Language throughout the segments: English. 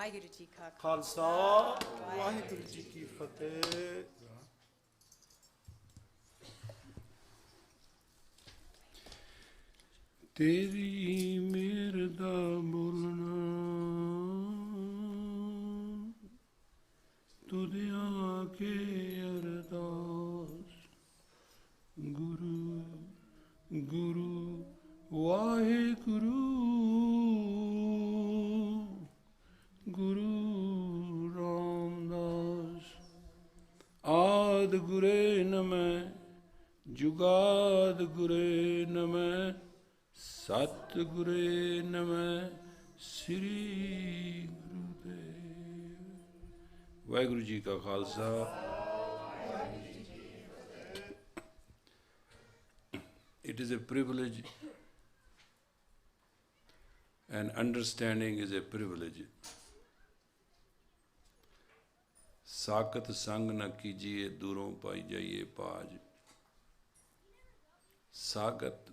ਵਾਹਿਗੁਰੂ ਜੀ ਕਾ ਖਾਲਸਾ ਵਾਹਿਗੁਰੂ ਜੀ ਕੀ ਫਤਿਹ। ਤੇਰੀ ਮਿਹਰ ਦਾ ਬੋਲਣਾ ਤੁਧ ਆ ਕੇ ਅਰਦਾਸ ਗੁਰੂ ਗੁਰੂ ਵਾਹਿਗੁਰੂ ਗੁਰੂ ਰਾਮਦਾਸ ਆਦ ਗੁਰੇ ਨਮੈ ਜੁਗਾਦ ਗੁਰੇ ਨਮੈ ਸਤ ਗੁਰੇ ਨਮੈ ਸ੍ਰੀ ਗੁਰੂਦੇਵ। ਵਾਹਿਗੁਰੂ ਜੀ ਕਾ Khalsa It is a privilege and understanding is a privilege. ਸਾਕਤ ਸੰਗ ਨ ਕੀਜੀਏ ਦੂਰੋਂ ਪਾਈ ਜਾਈਏ ਪਾਜ। Sagat,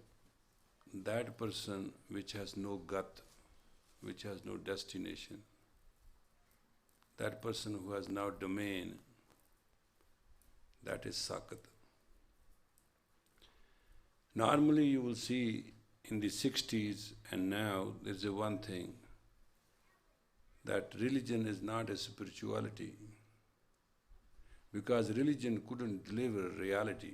that person which has no gat, which has no destination, that person who has now domain, that is Sakat. Normally you will see in the 60s and now there is a one thing, that religion is not a spirituality, because religion couldn't deliver reality.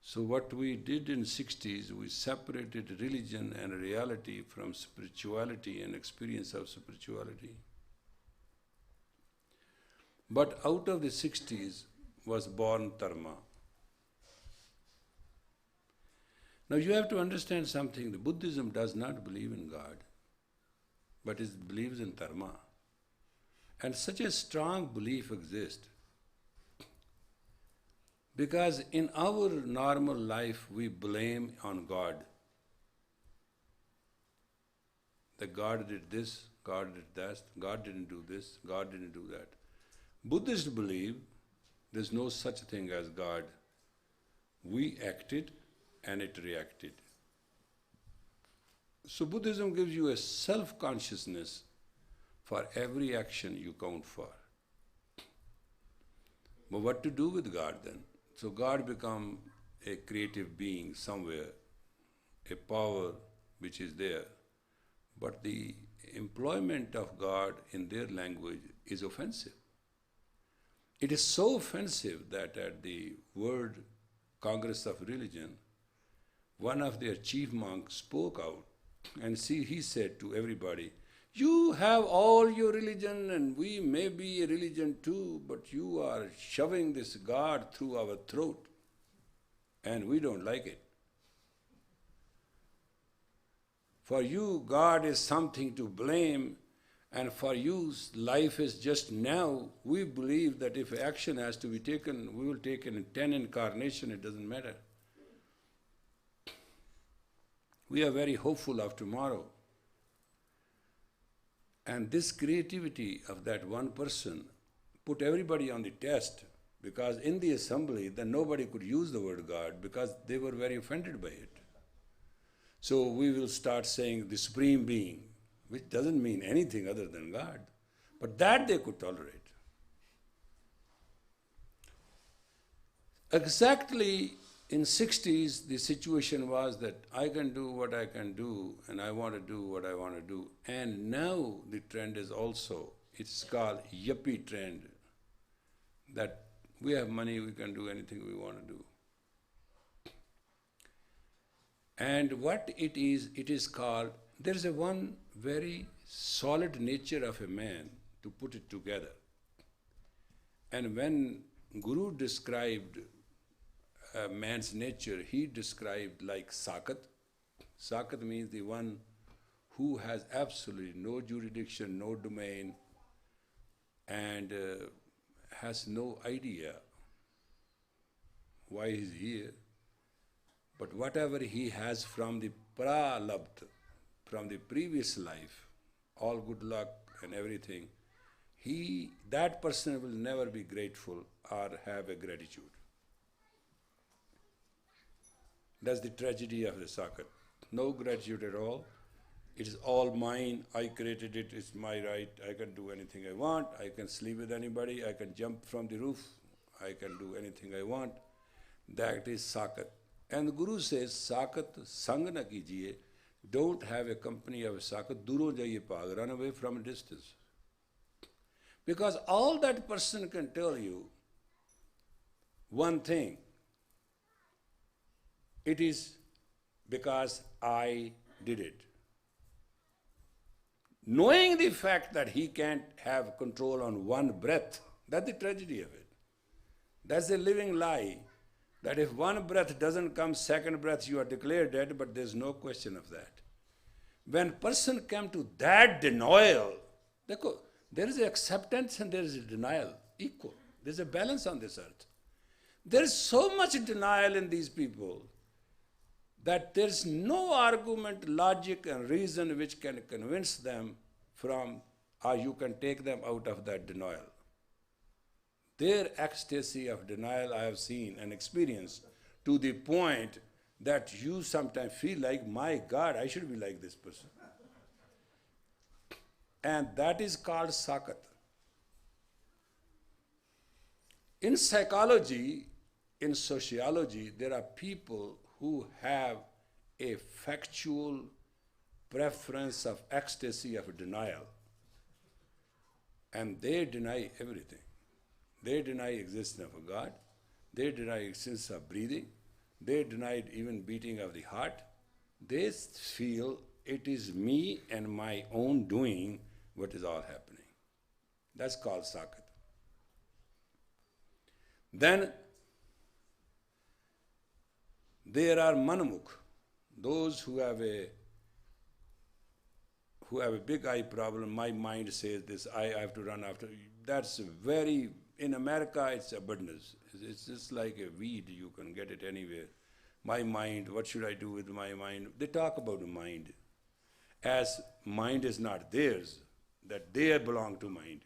So what we did in 60s, we separated religion and reality from spirituality and experience of spirituality. But out of the 60s was born Dharma. Now you have to understand something. The Buddhism does not believe in God, but it believes in Dharma. And such a strong belief exists because in our normal life we blame on God. That God did this, God did that, God didn't do this, God didn't do that. Buddhists believe there's no such thing as God. We acted and it reacted. So Buddhism gives you a self-consciousness for every action you count for. But what to do with God then? So God becomes a creative being somewhere, a power which is there. But the employment of God in their language is offensive. It is so offensive that at the World Congress of Religion, one of their chief monks spoke out and he said to everybody, you have all your religion and we may be a religion too, but you are shoving this God through our throat and we don't like it. For you, God is something to blame, and for you, life is just now. We believe that if action has to be taken, we will take in 10 incarnations, it doesn't matter. We are very hopeful of tomorrow. And this creativity of that one person put everybody on the test, because in the assembly then nobody could use the word God because they were very offended by it. So we will start saying the Supreme Being, which doesn't mean anything other than God. But that they could tolerate. Exactly in 60s, the situation was that I can do what I can do and I want to do what I want to do. And now the trend is also, it's called yuppie trend, that we have money, we can do anything we want to do. And what it is called, there is a one very solid nature of a man to put it together. And when Guru described man's nature, he described like Sakat. Sakat means the one who has absolutely no jurisdiction, no domain, and has no idea why he's here. But whatever he has from the pralabdha, from the previous life, all good luck and everything, that person will never be grateful or have a gratitude. That's the tragedy of the Sakat. No gratitude at all. It is all mine, I created it, it's my right, I can do anything I want, I can sleep with anybody, I can jump from the roof, I can do anything I want. That is sakat. And the Guru says, sakat sang na kijiye, don't have a company of sakat, duro jaiye paag, run away from a distance. Because all that person can tell you, one thing, it is because I did it. Knowing the fact that he can't have control on one breath, that's the tragedy of it. That's a living lie, that if one breath doesn't come, second breath you are declared dead, but there's no question of that. When person comes to that denial, there is acceptance and there is a denial, equal. There's a balance on this earth. There is so much denial in these people that there's no argument, logic and reason which can convince them from, or you can take them out of that denial. Their ecstasy of denial I have seen and experienced to the point that you sometimes feel like, my God, I should be like this person. And that is called sakat. In psychology, in sociology, there are people who have a factual preference of ecstasy of denial. And they deny everything. They deny existence of a God. They deny existence of breathing. They deny even beating of the heart. They feel it is me and my own doing what is all happening. That's called sakat. Then there are manamukh, those who have a big I problem. My mind says this, I have to run after. That's very, in America it's abundance. It's just like a weed, you can get it anywhere. My mind, what should I do with my mind? They talk about the mind as mind is not theirs, that they belong to mind.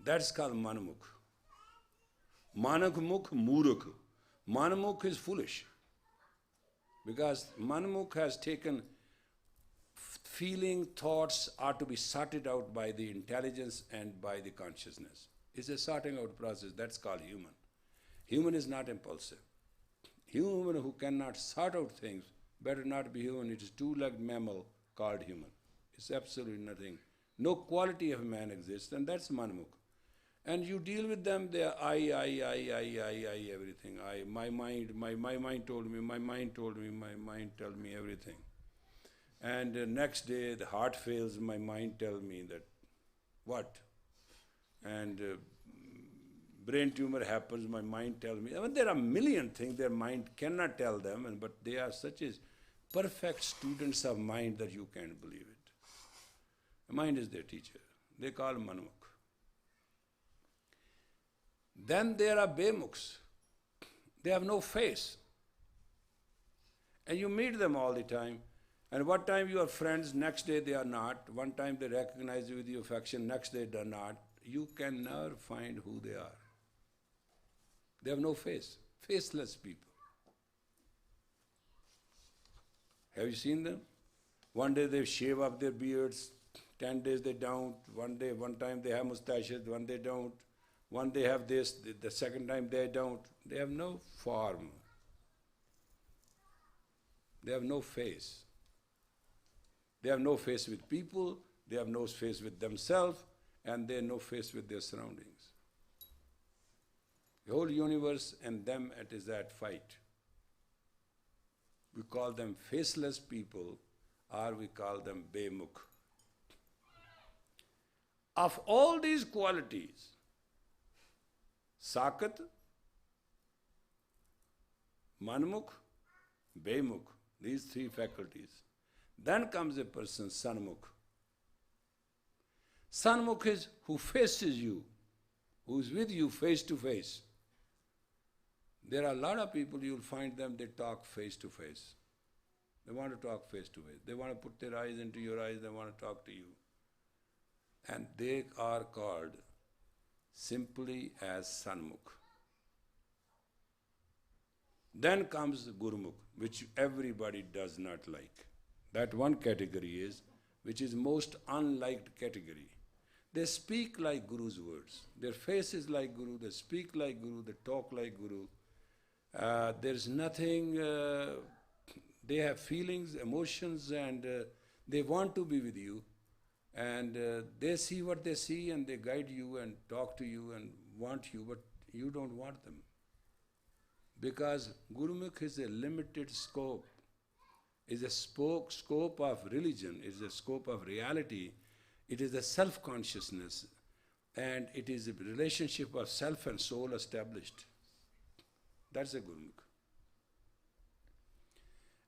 That's called manamukh. Manamukh murukh. Manamukh is foolish. Because manamukh has taken feeling, thoughts are to be sorted out by the intelligence and by the consciousness. It's a sorting out process, that's called human. Human is not impulsive. Human who cannot sort out things, better not be human. It is two-legged mammal called human. It's absolutely nothing. No quality of man exists, and that's manamukh. And you deal with them, they are I, everything. My mind told me, my mind told me, my mind tells me everything. And next day, the heart fails, my mind tells me that, what? And brain tumor happens, my mind tells me. I mean, there are a million things their mind cannot tell them, but they are such as perfect students of mind that you can't believe it. Mind is their teacher. They call manamukh. Then there are bemukhs. They have no face. And you meet them all the time. And one time you are friends, next day they are not. One time they recognize you with your affection, next day they are not. You can never find who they are. They have no face. Faceless people. Have you seen them? One day they shave up their beards, 10 days they don't. One time they have mustaches, one they don't. One they have this, the second time they don't. They have no form. They have no face. They have no face with people, they have no face with themselves, and they have no face with their surroundings. The whole universe and them, it is that fight. We call them faceless people, or we call them bemukh. Of all these qualities, sakat, manmukh, bemukh, these three faculties. Then comes a person, sanmukh. Sanmukh is who faces you, who is with you face to face. There are a lot of people, you'll find them, they talk face to face. They want to talk face to face. They want to put their eyes into your eyes, they want to talk to you. And they are called simply as sanmukh. Then comes gurmukh, which everybody does not like. That one category is, which is most unliked category. They speak like Guru's words. Their face is like Guru, they speak like Guru, they talk like Guru. There's nothing, they have feelings, emotions, and they want to be with you. And they see what they see and they guide you and talk to you and want you, but you don't want them. Because Gurumukh is a limited scope, is a scope of religion, is a scope of reality. It is a self-consciousness, and it is a relationship of self and soul established. That's a Gurumukh.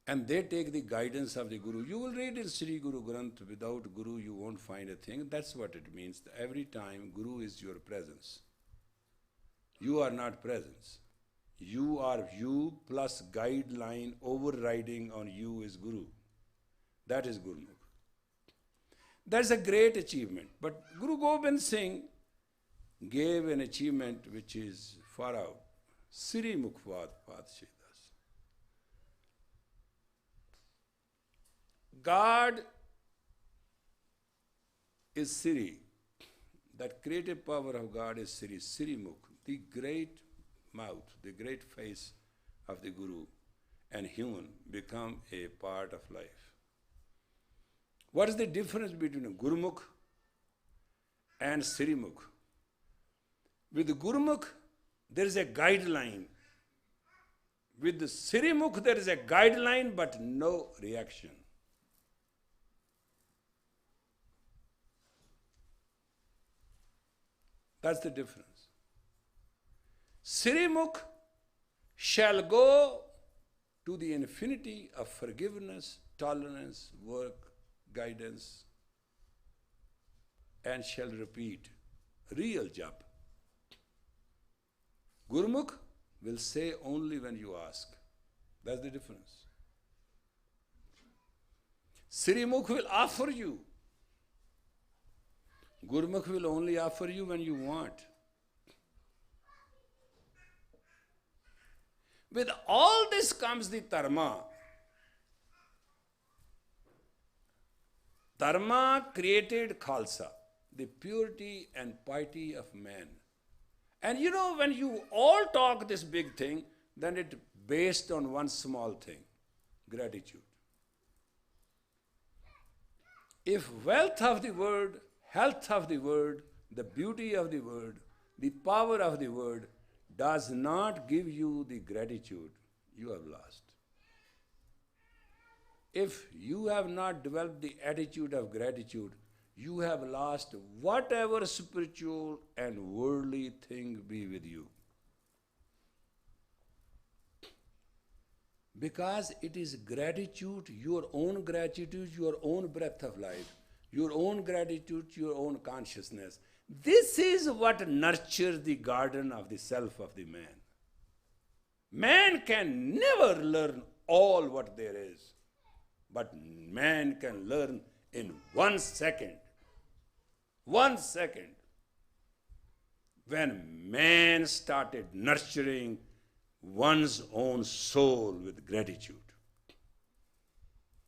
And they take the guidance of the Guru. You will read in Sri Guru Granth, without Guru you won't find a thing. That's what it means. Every time Guru is your presence. You are not presence. You are you plus guideline overriding on you is Guru. That is Gurumukh. That's a great achievement. But Guru Gobind Singh gave an achievement which is far out. Siri Mukhvat Padshidas. God is Siri. That creative power of God is Siri, Siri Mukh, the great mouth, the great face of the Guru and human become a part of life. What is the difference between a Gurumukh and Siri Mukh? With the Gurumukh, there is a guideline. With the Siri Mukh, there is a guideline but no reaction. That's the difference. Siri Mukh shall go to the infinity of forgiveness, tolerance, work, guidance, and shall repeat real jap. Gurumukh will say only when you ask. That's the difference. Siri Mukh will offer you. Gurumukh will only offer you when you want. With all this comes the Dharma. Dharma created Khalsa, the purity and piety of man. And you know, when you all talk this big thing, then it's based on one small thing, gratitude. If wealth of the word, health of the word, the beauty of the word, the power of the word does not give you the gratitude, you have lost. If you have not developed the attitude of gratitude, you have lost whatever spiritual and worldly thing be with you. Because it is gratitude, your own breath of life, your own gratitude, your own consciousness. This is what nurtures the garden of the self of the man. Man can never learn all what there is, but man can learn in 1 second. 1 second. When man started nurturing one's own soul with gratitude.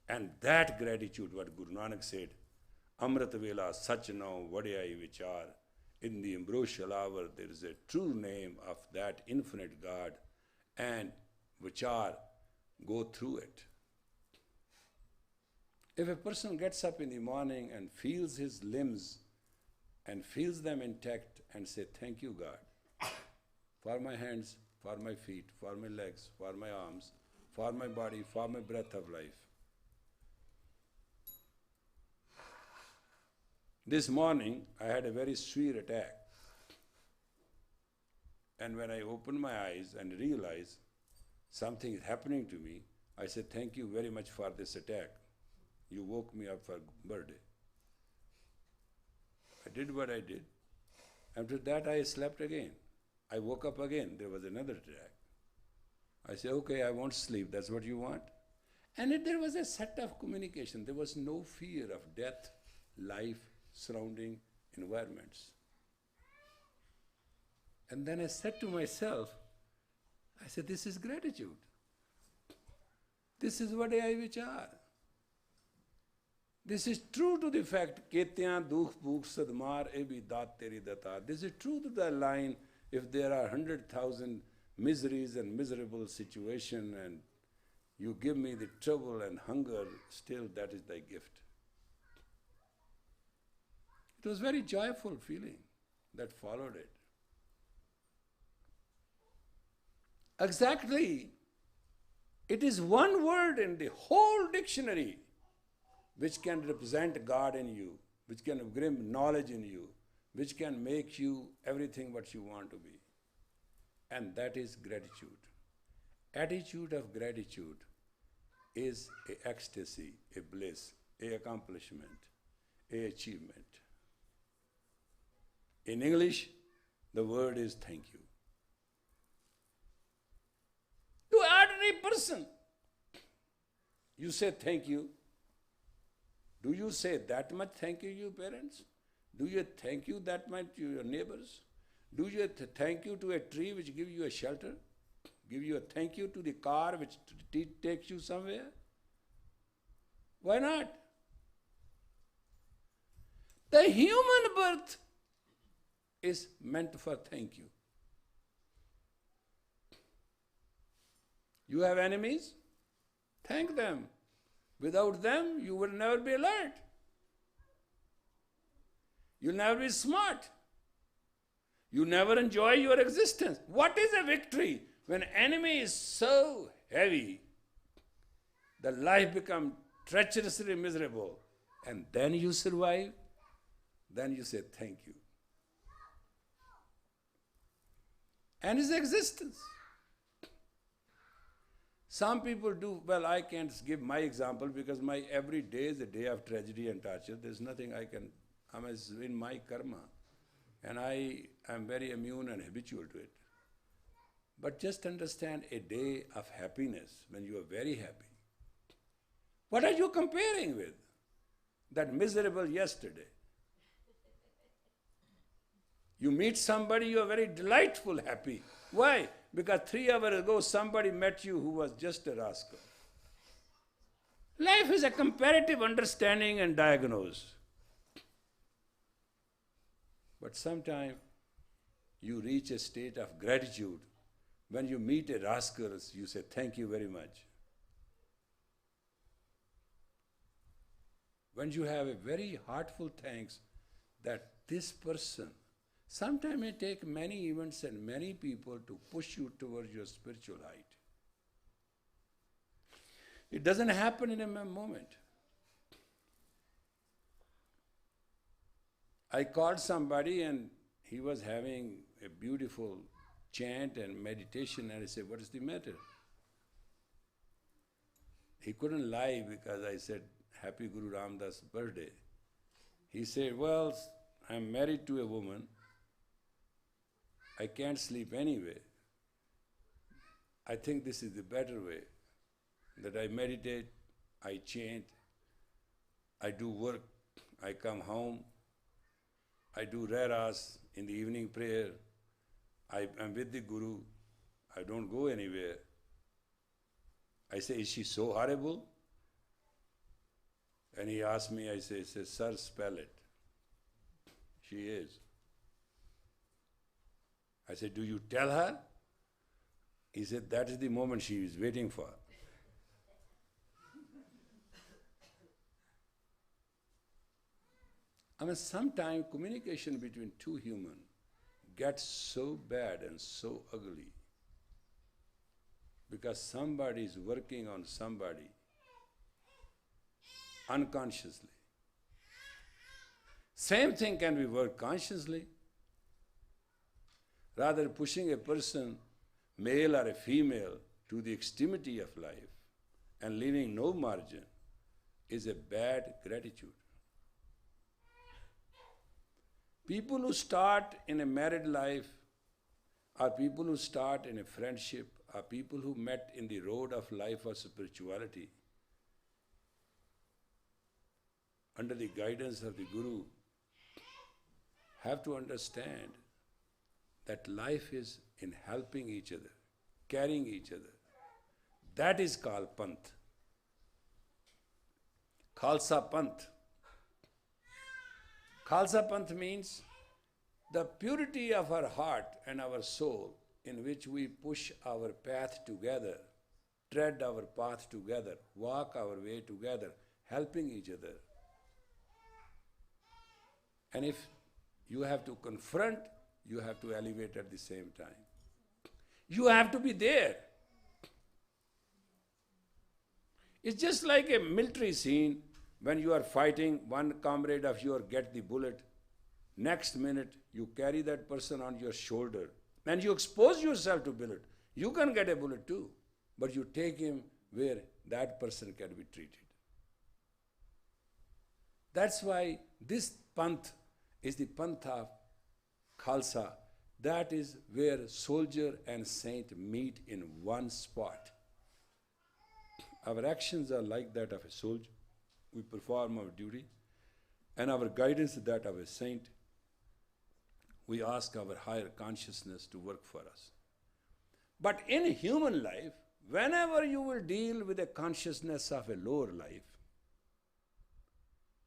And that gratitude, what Guru Nanak said, Amrit Vela Sachna Vadiyai Vichar, in the ambrosial hour there is a true name of that infinite God, and Vichar, go through it. If a person gets up in the morning and feels his limbs and feels them intact and say, thank you God, for my hands, for my feet, for my legs, for my arms, for my body, for my breath of life. This morning, I had a very severe attack. And when I opened my eyes and realized something is happening to me, I said, thank you very much for this attack. You woke me up for birthday. I did what I did. After that, I slept again. I woke up again. There was another attack. I said, okay, I won't sleep. That's what you want? And there was a set of communication. There was no fear of death, life, surrounding environments. And then I said to myself, I said, this is gratitude. This is what I vichar. This is true to the fact, Ketyan dukh bhuk sadmar ebi dat teri data. This is true to the line, if there are 100,000 miseries and miserable situation and you give me the trouble and hunger, still that is thy gift. It was very joyful feeling that followed it. Exactly, it is one word in the whole dictionary which can represent God in you, which can bring knowledge in you, which can make you everything what you want to be. And that is gratitude. Attitude of gratitude is an ecstasy, a bliss, a accomplishment, a achievement. In English, the word is thank you. To ordinary person, you say thank you. Do you say that much thank you to your parents? Do you thank you that much to your neighbors? Do you thank you to a tree which gives you a shelter? Give you a thank you to the car which takes you somewhere? Why not? The human birth is meant for thank you. You have enemies? Thank them. Without them, you will never be alert. You'll never be smart. You never enjoy your existence. What is a victory? When enemy is so heavy, the life becomes treacherously miserable, and then you survive, then you say thank you. And his existence. Some people do, well, I can't give my example because my every day is a day of tragedy and torture. There's nothing I can, I'm in my karma. And I am very immune and habitual to it. But just understand a day of happiness when you are very happy. What are you comparing with? That miserable yesterday. You meet somebody, you are very delightful, happy. Why? Because 3 hours ago somebody met you who was just a rascal. Life is a comparative understanding and diagnose. But sometimes you reach a state of gratitude. When you meet a rascal, you say, thank you very much. When you have a very heartful thanks that this person, sometimes it takes many events and many people to push you towards your spiritual height. It doesn't happen in a moment. I called somebody and he was having a beautiful chant and meditation, and I said, what is the matter? He couldn't lie because I said, Happy Guru Ramdas' birthday. He said, well, I'm married to a woman. I can't sleep anyway. I think this is the better way, that I meditate, I chant, I do work, I come home, I do reras in the evening prayer, I'm with the Guru, I don't go anywhere. I say, is she so horrible? And he asked me, I say, sir, spell it. She is. I said, do you tell her? He said, that is the moment she is waiting for. I mean, sometimes communication between two humans gets so bad and so ugly because somebody is working on somebody unconsciously. Same thing can be worked consciously. Rather, pushing a person, male or a female, to the extremity of life and leaving no margin is a bad gratitude. People who start in a married life, or people who start in a friendship, or people who met in the road of life of spirituality, under the guidance of the Guru, have to understand that life is in helping each other, carrying each other. That is called Panth. Khalsa Panth. Khalsa Panth means the purity of our heart and our soul in which we push our path together, tread our path together, walk our way together, helping each other. And if you have to confront, you have to elevate at the same time. You have to be there. It's just like a military scene when you are fighting, one comrade of yours gets the bullet. Next minute, you carry that person on your shoulder and you expose yourself to bullet. You can get a bullet too, but you take him where that person can be treated. That's why this panth is the panth of Khalsa. That is where soldier and saint meet in one spot. Our actions are like that of a soldier. We perform our duty, and our guidance is that of a saint. We ask our higher consciousness to work for us. But in human life, whenever you will deal with the consciousness of a lower life,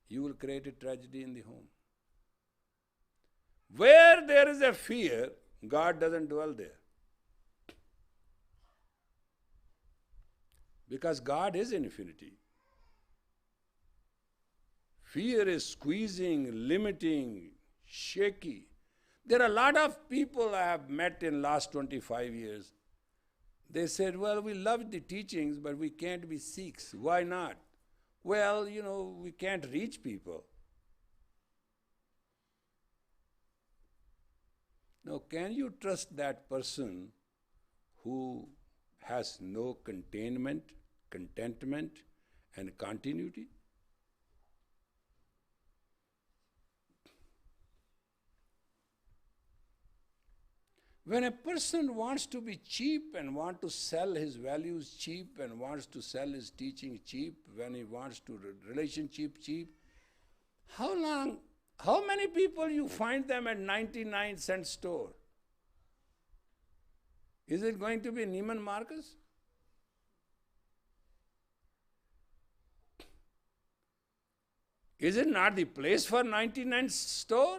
you will create a tragedy in the home. Where there is a fear, God doesn't dwell there. Because God is infinity. Fear is squeezing, limiting, shaky. There are a lot of people I have met in last 25 years. They said, well, we love the teachings, but we can't be Sikhs. Why not? Well, we can't reach people. Now, can you trust that person who has no containment, contentment, and continuity? When a person wants to be cheap and wants to sell his values cheap and wants to sell his teaching cheap, when he wants to relationship cheap, how many people you find them at 99-cent store? Is it going to be Neiman Marcus? Is it not the place for 99 store?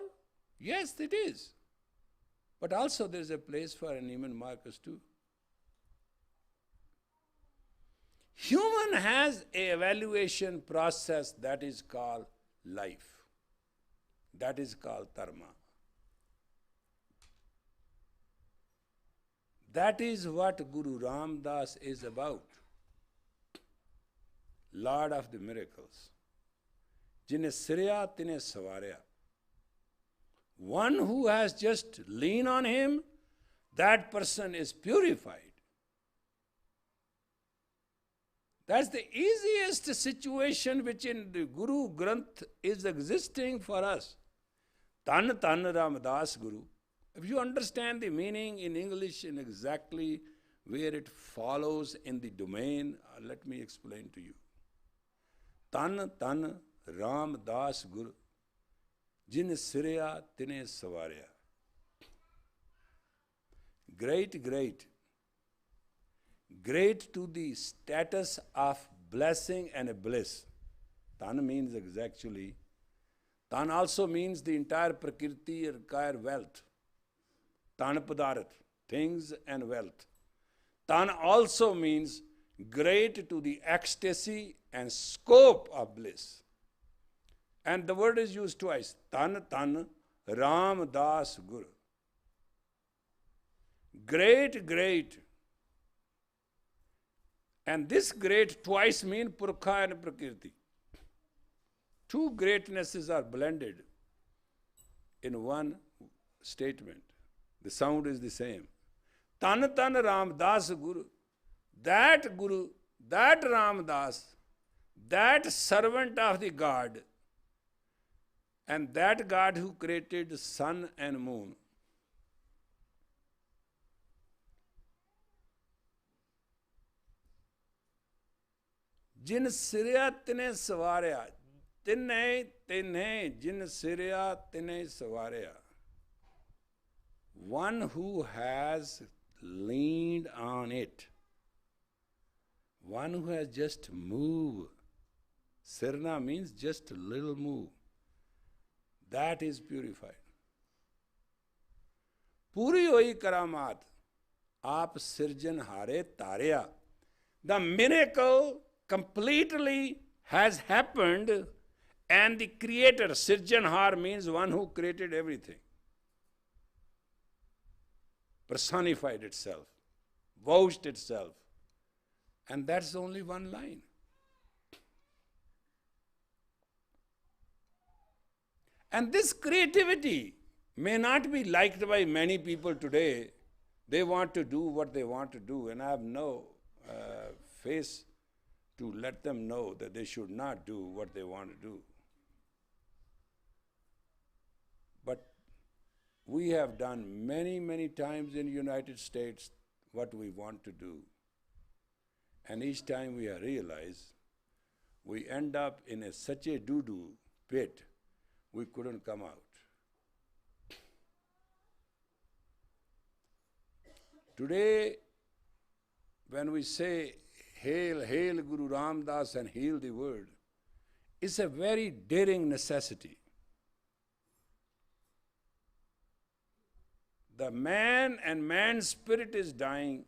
Yes, it is. But also there is a place for a Neiman Marcus too. Human has an evaluation process that is called life. That is called Dharma. That is what Guru Ramdas is about. Lord of the miracles. Jine sirya tine savarya. One who has just lean on him, that person is purified. That's the easiest situation which in the Guru Granth is existing for us. Tan Tan Ramdas Guru. If you understand the meaning in English and exactly where it follows in the domain, let me explain to you. Tan Tan Ramdas Guru. Jin Sirya Tine Savarya. Great, great. Great to the status of blessing and bliss. Tan means actually, Tan also means the entire Prakriti require wealth. Tan Padarat, things and wealth. Tan also means great to the ecstasy and scope of bliss. And the word is used twice. Tan Tan Ram Das Guru. Great, great. And this great twice mean Purkha and Prakriti. Two greatnesses are blended in one statement. The sound is the same. Tan Tan Ram Das Guru. That Ram Das, that servant of the God, and that God who created sun and moon. Jin sirya tine savarya. Tine jin sirya tine savarya. One who has leaned on it. One who has just moved. Sirna means just a little move. that is purified. Puri hoi karamat, aap sirjanhare tarya. The miracle completely has happened, and the creator, Sirjanhar means one who created everything, personified itself, vouched itself. And that's only one line. And this creativity may not be liked by many people today. They want to do what they want to do, and I have no face to let them know that they should not do what they want to do. But we have done many, many times in the United States what we want to do. And each time we realize we end up in such a doo-doo pit, we couldn't come out. Today, when we say, Hail, hail Guru Ramdas and heal the world, it's a very daring necessity. The man and man's spirit is dying,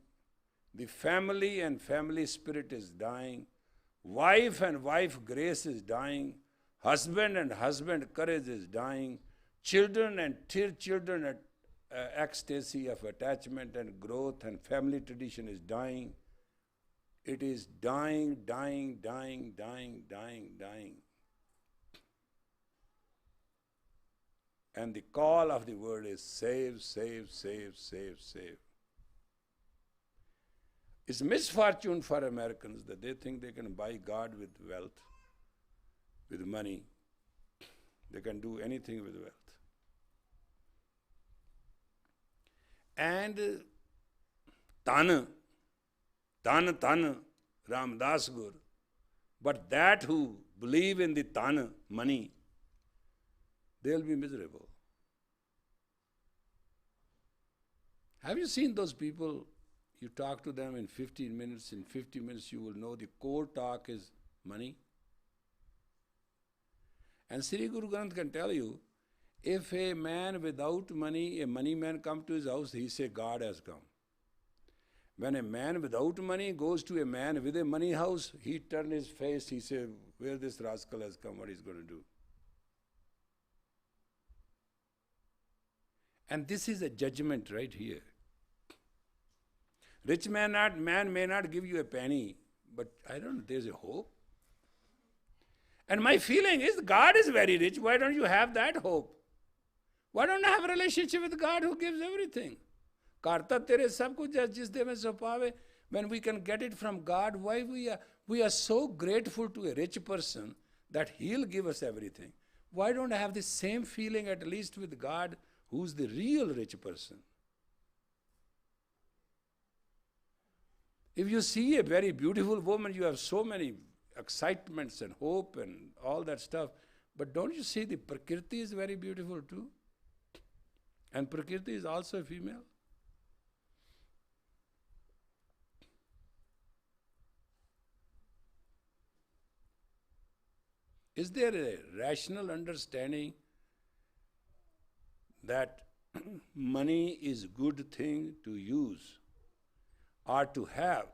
the family and family spirit is dying, wife and wife grace is dying, husband and husband courage is dying, children and children ecstasy of attachment and growth and family tradition is dying. It is dying, dying, dying, dying, dying, dying. And the call of the word is save, save, save, save, save. It's misfortune for Americans that they think they can buy God with wealth, with money. They can do anything with wealth. And tan, Ramdas Gur. But that who believe in the tan, money, they'll be miserable. Have you seen those people? You talk to them in 15 minutes, in 50 minutes you will know the core talk is money. And Sri Guru Granth can tell you, if a man without money, a money man come to his house, he say God has come. When a man without money goes to a man with a money house, he turn his face, he say, where this rascal has come, what he's going to do? And this is a judgment right here. Rich man may not give you a penny, but I don't know, there's a hope. And my feeling is God is very rich. Why don't you have that hope? Why don't you have a relationship with God who gives everything? Karta tere sab kuch jis de mein sapave. When we can get it from God, why we are so grateful to a rich person that he'll give us everything. Why don't I have the same feeling at least with God, who's the real rich person? If you see a very beautiful woman, you have so many excitements and hope and all that stuff. But don't you see the Prakriti is very beautiful too? And Prakriti is also a female. Is there a rational understanding that money is a good thing to use or to have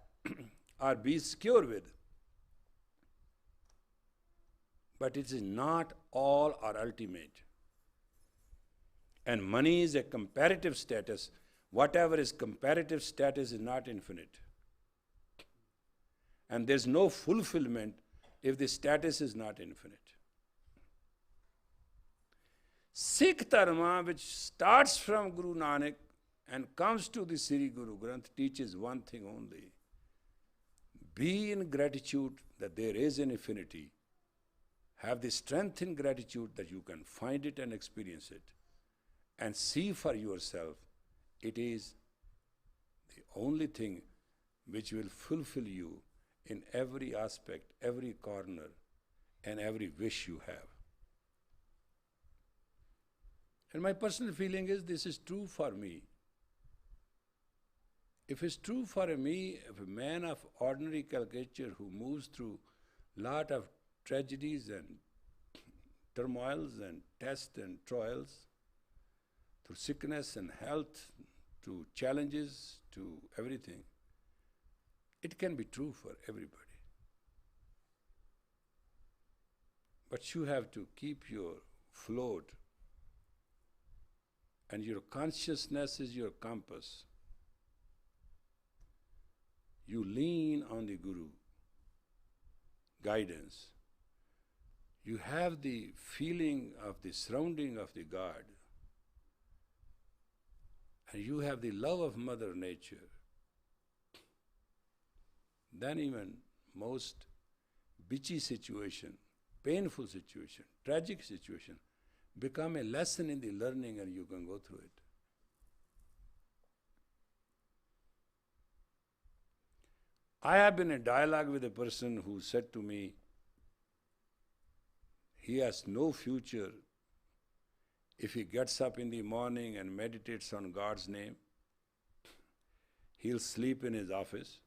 or be secure with? But it is not all or ultimate. And money is a comparative status. Whatever is comparative status is not infinite. And there's no fulfillment if the status is not infinite. Sikh Dharma, which starts from Guru Nanak and comes to the Sri Guru Granth, teaches one thing only. Be in gratitude that there is an infinity. Have the strength in gratitude that you can find it and experience it. And see for yourself, it is the only thing which will fulfill you in every aspect, every corner, and every wish you have. And my personal feeling is this is true for me. If it's true for me, if a man of ordinary culture who moves through lot of tragedies and turmoils and tests and trials, through sickness and health, to challenges, to everything. It can be true for everybody. But you have to keep your float, and your consciousness is your compass. You lean on the Guru guidance. You have the feeling of the surrounding of the God, and you have the love of Mother Nature. Then even most bitchy situation, painful situation, tragic situation, become a lesson in the learning, and you can go through it. I have been in dialogue with a person who said to me, he has no future if he gets up in the morning and meditates on God's name. He'll sleep in his office.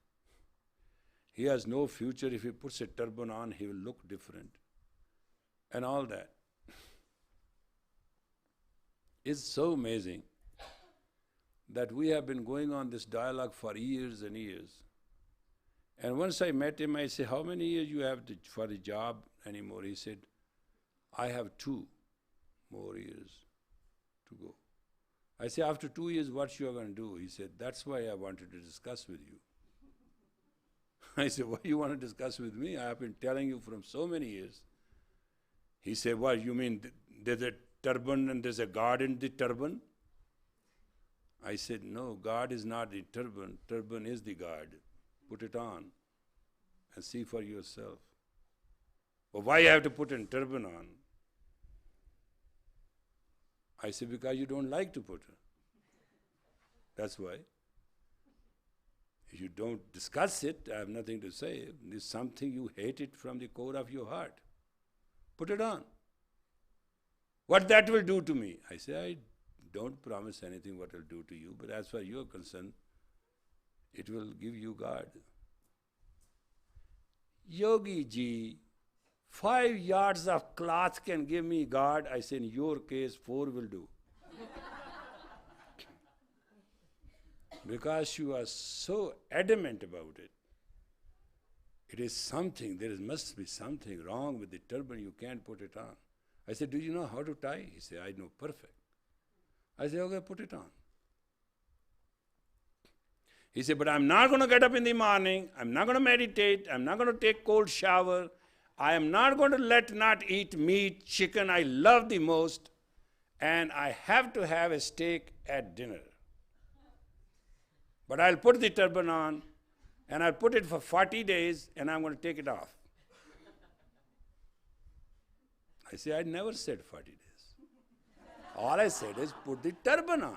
He has no future if he puts a turban on, he will look different. And all that. It's so amazing that we have been going on this dialogue for years and years. And once I met him, I said, how many years you have for the job anymore? He said, I have 2 more years to go. I said, after 2 years, what you are going to do? He said, that's why I wanted to discuss with you. I said, what you want to discuss with me? I have been telling you from so many years. He said, what, you mean there's a turban and there's a God in the turban? I said, no, God is not the turban. Turban is the God. Put it on and see for yourself. But why you have to put a turban on? I said, because you don't like to put it. That's why. If you don't discuss it, I have nothing to say. It's something you hate it from the core of your heart. Put it on. What that will do to me? I say, I don't promise anything what it will do to you, but as far as you are concerned, it will give you God. Yogi ji, 5 yards of cloth can give me God. I say, in your case, 4 will do. Because you are so adamant about it. It is something, must be something wrong with the turban, you can't put it on. I said, do you know how to tie? He said, I know perfect. I said, okay, put it on. He said, but I'm not going to get up in the morning, I'm not going to meditate, I'm not going to take cold shower, I am not going to not eat meat, chicken I love the most, and I have to have a steak at dinner. But I'll put the turban on, and I'll put it for 40 days, and I'm going to take it off. I say, I never said 40 days. All I said is put the turban on.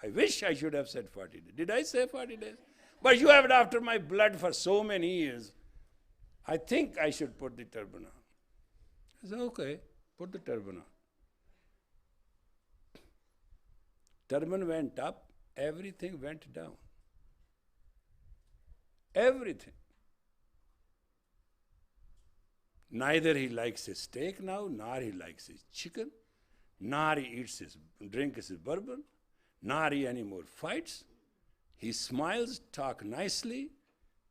I wish I should have said 40 days. Did I say 40 days? But you have it after my blood for so many years. I think I should put the turban on. I said, okay, put the turban on. Turban went up, everything went down. Everything. Neither he likes his steak now, nor he likes his chicken, nor he drinks his bourbon, nor he anymore fights. He smiles, talks nicely,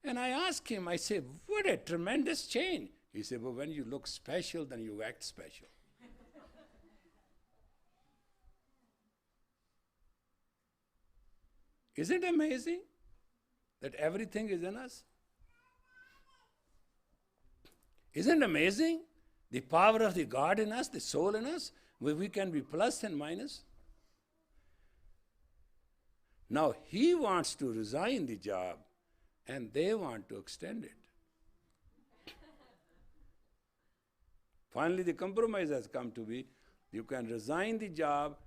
and I ask him, I say, what a tremendous change. He said, well, when you look special, then you act special. Isn't it amazing that everything is in us? Isn't it amazing the power of the God in us, the soul in us, where we can be plus and minus? Now he wants to resign the job and they want to extend it. Finally the compromise has come to be, you can resign the job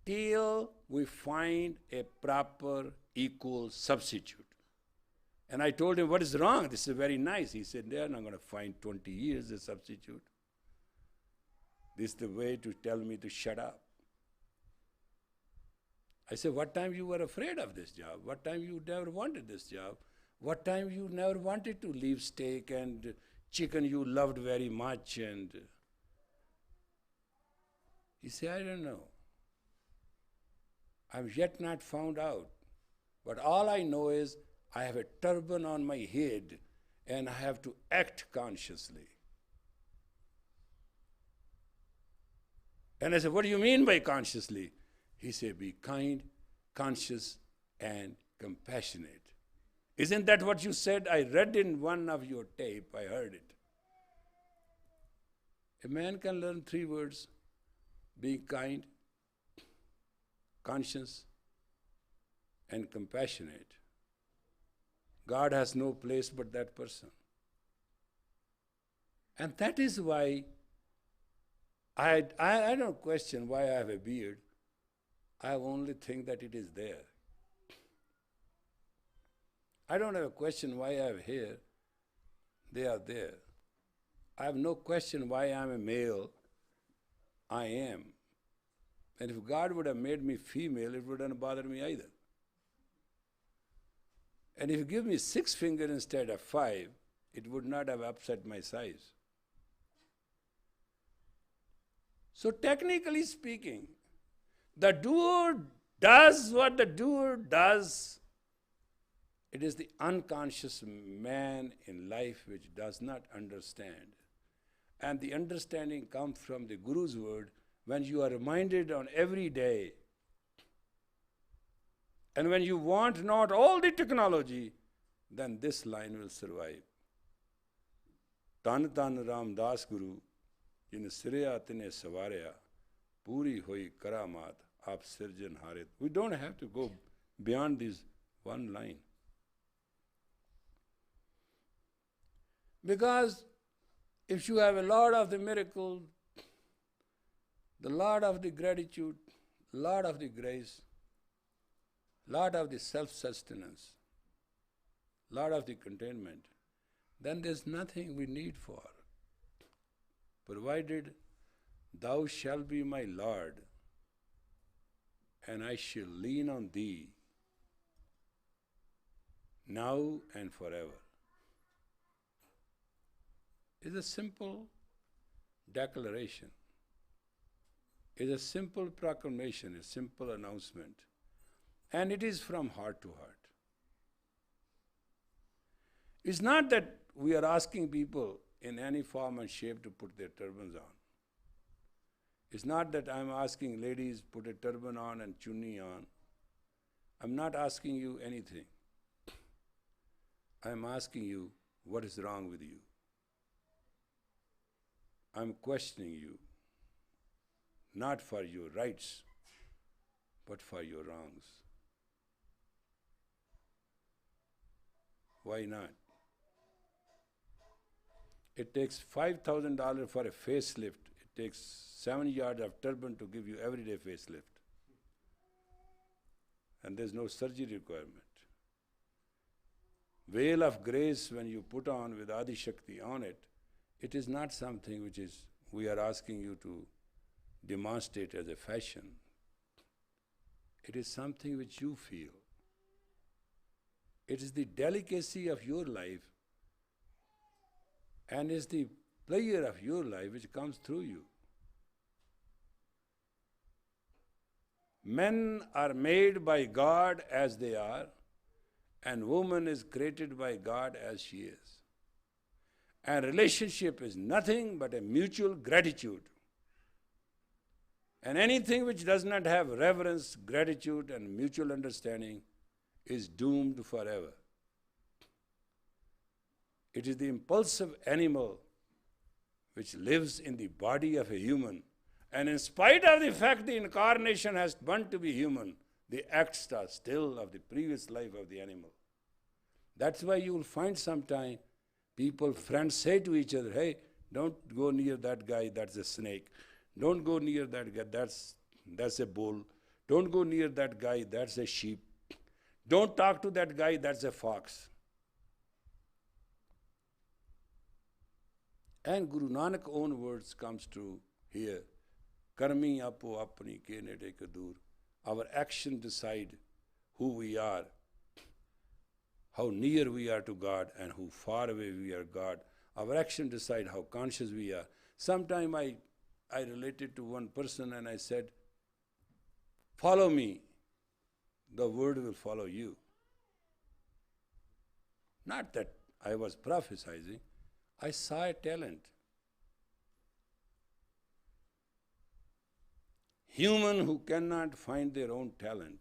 till we find a proper equal substitute. And I told him, what is wrong? This is very nice. He said, they are not going to find 20 years a substitute. This is the way to tell me to shut up. I said, what time you were afraid of this job? What time you never wanted this job? What time you never wanted to leave steak and chicken you loved very much? And He said, I don't know. I'm yet not found out. But all I know is I have a turban on my head and I have to act consciously. And I said, what do you mean by consciously? He said, be kind, conscious, and compassionate. Isn't that what you said? I read in one of your tape, I heard it. A man can learn 3 words: being kind, conscious, and compassionate. God has no place but that person. And that is why I don't question why I have a beard. I only think that it is there. I don't have a question why I have hair. They are there. I have no question why I am a male. I am. And if God would have made me female, it wouldn't bother me either. And if you give me 6 fingers instead of 5, it would not have upset my size. So technically speaking, the doer does what the doer does. It is the unconscious man in life which does not understand. And the understanding comes from the Guru's word when you are reminded on every day. And when you want not all the technology, then this line will survive. Tan tan Ram Das Guru, jin sirya tine savarya, puri hoi karamat, aap sirjan harit. We don't have to go beyond this one line. Because if you have a lot of the miracle, the lot of the gratitude, lot of the grace, lot of the self-sustenance, lot of the contentment, then there's nothing we need for. Provided thou shalt be my Lord, and I shall lean on thee now and forever. It's a simple declaration. It's a simple proclamation, a simple announcement. And it is from heart to heart. It's not that we are asking people in any form and shape to put their turbans on. It's not that I'm asking ladies put a turban on and chunni on. I'm not asking you anything. I'm asking you what is wrong with you. I'm questioning you, not for your rights, but for your wrongs. Why not? It takes $5,000 for a facelift. It takes 7 yards of turban to give you everyday facelift. And there's no surgery requirement. Veil of grace, when you put on with Adi Shakti on it, it is not something which is we are asking you to demonstrate as a fashion. It is something which you feel. It is the delicacy of your life and is the pleasure of your life which comes through you. Men are made by God as they are, and woman is created by God as she is. And relationship is nothing but a mutual gratitude. And anything which does not have reverence, gratitude, and mutual understanding is doomed forever. It is the impulsive animal which lives in the body of a human. And in spite of the fact the incarnation has born to be human, the acts are still of the previous life of the animal. That's why you will find sometime people, friends say to each other, hey, don't go near that guy, that's a snake. Don't go near that guy, that's a bull. Don't go near that guy, that's a sheep. Don't talk to that guy, that's a fox. And Guru Nanak own words comes true here. Karmi apo apni ke nede ke dur. Our action decide who we are, how near we are to God and how far away we are God. Our action decide how conscious we are. Sometimes I related to one person and I said, follow me, the word will follow you. Not that I was prophesizing, I saw a talent. Human who cannot find their own talent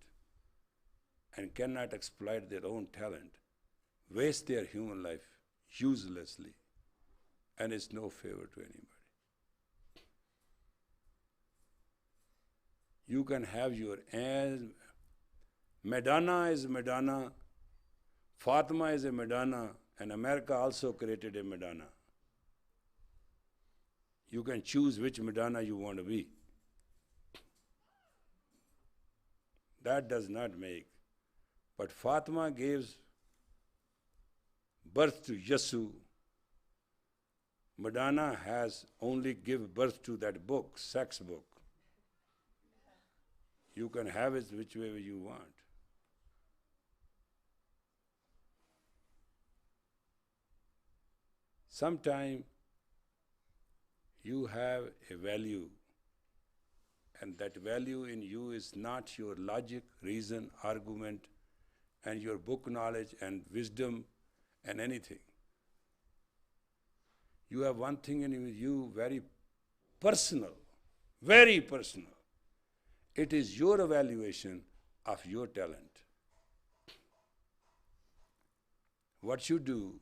and cannot exploit their own talent waste their human life uselessly, and it's no favor to anybody. You can have your, as Madonna is Madonna, Fatima is a Madonna, and America also created a Madonna. You can choose which Madonna you want to be. That does not make. But Fatima gives birth to Yesu. Madonna has only give birth to that book, sex book. You can have it which way you want. Sometime you have a value, and that value in you is not your logic, reason, argument, and your book knowledge and wisdom and anything. You have one thing in you very personal, very personal. It is your evaluation of your talent. What you do,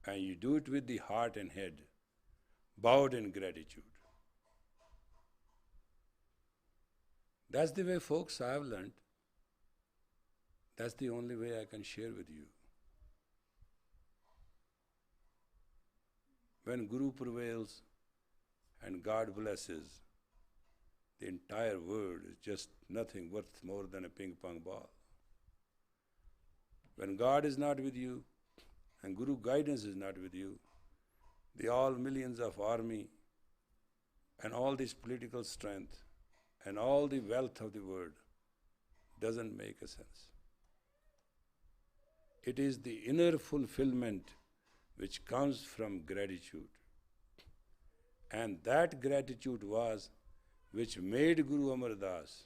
and you do it with the heart and head, bowed in gratitude. That's the way, folks, I have learned. That's the only way I can share with you. When Guru prevails and God blesses, the entire world is just nothing worth more than a ping pong ball. When God is not with you and Guru guidance is not with you, the all millions of army and all this political strength and all the wealth of the world doesn't make a sense. It is the inner fulfillment which comes from gratitude. And that gratitude was which made Guru Amar Das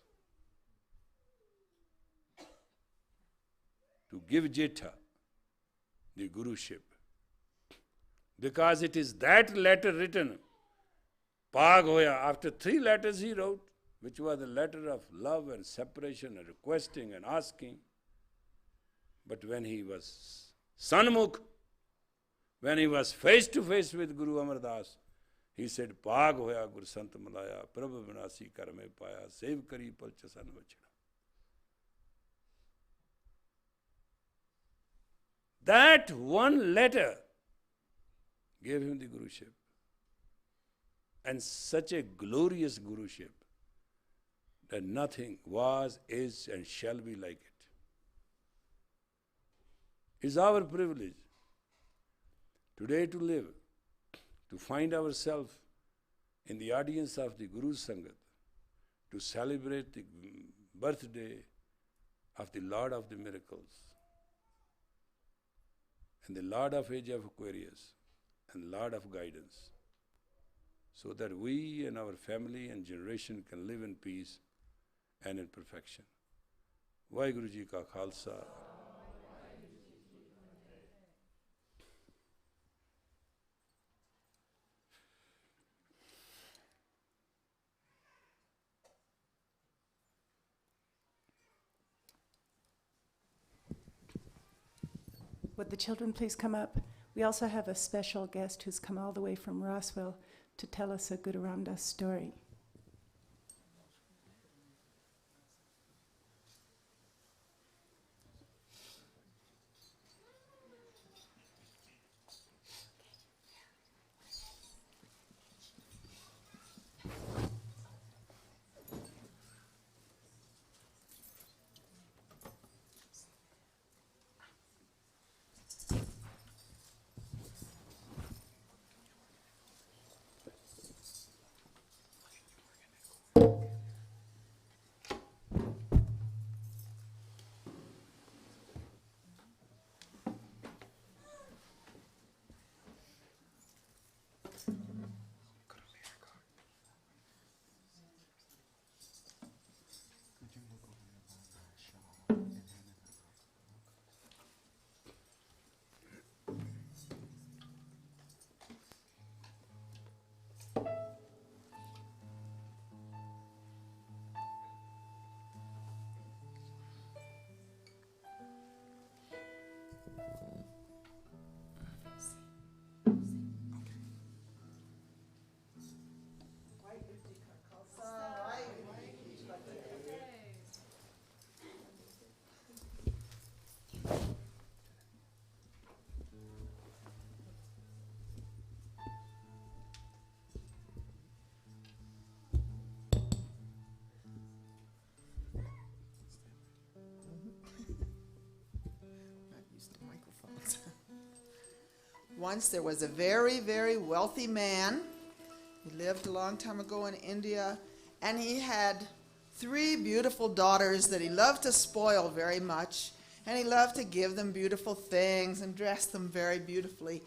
to give Jetha the Guruship. Because it is that letter written, Pag Hoya, after 3 letters he wrote, which was a letter of love and separation and requesting and asking. But when he was Sanmukh, when he was face to face with Guru Amar Das, he said, Pag hoya Gur Sant Malaya, Prabhu Vinasi kar mein paya, save kari palchasan vachna. That one letter gave him the Guruship. And such a glorious Guruship that nothing was, is, and shall be like it. It's our privilege today to live, to find ourselves in the audience of the Guru Sangat, to celebrate the birthday of the Lord of the Miracles and the Lord of Age of Aquarius and Lord of Guidance, so that we and our family and generation can live in peace and in perfection. Vaheguru Ji Ka Khalsa. Would the children please come up? We also have a special guest who's come all the way from Roswell to tell us a Guru Ramdas story. once there was a very, very wealthy man. He lived a long time ago in India, and he had 3 beautiful daughters that he loved to spoil very much, and he loved to give them beautiful things and dress them very beautifully.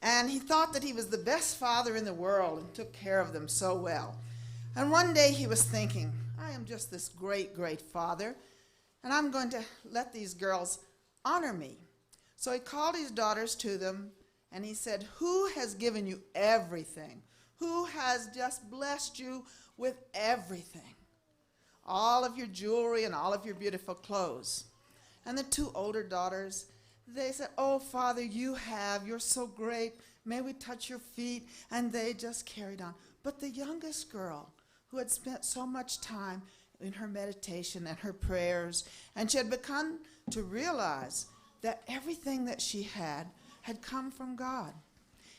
And he thought that he was the best father in the world and took care of them so well. And one day he was thinking, I am just this great, great father, and I'm going to let these girls honor me. So he called his daughters to them, and he said, who has given you everything? Who has just blessed you with everything? All of your jewelry and all of your beautiful clothes. And the 2 older daughters, they said, oh, Father, you have. You're so great. May we touch your feet? And they just carried on. But the youngest girl, who had spent so much time in her meditation and her prayers, and she had begun to realize that everything that she had come from God.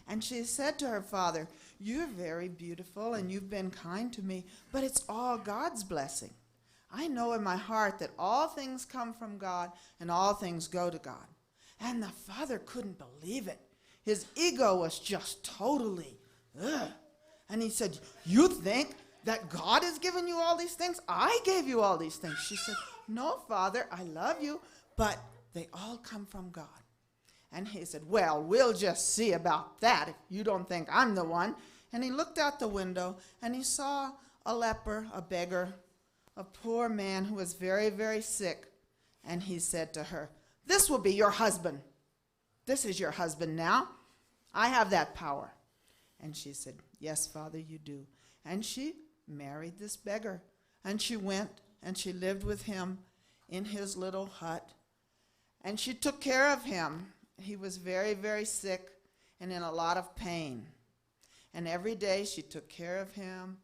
And she said to her father, you're very beautiful and you've been kind to me, but it's all God's blessing. I know in my heart that all things come from God and all things go to God. And the father couldn't believe it. His ego was just totally, ugh. And he said, you think that God has given you all these things? I gave you all these things. She said, no, Father, I love you, but they all come from God. And he said, well, we'll just see about that if you don't think I'm the one. And he looked out the window and he saw a leper, a beggar, a poor man who was very, very sick. And he said to her, this will be your husband. This is your husband now. I have that power. And she said, yes, Father, you do. And she married this beggar. And she went and she lived with him in his little hut. And she took care of him. He was very, very sick and in a lot of pain. And every day she took care of him.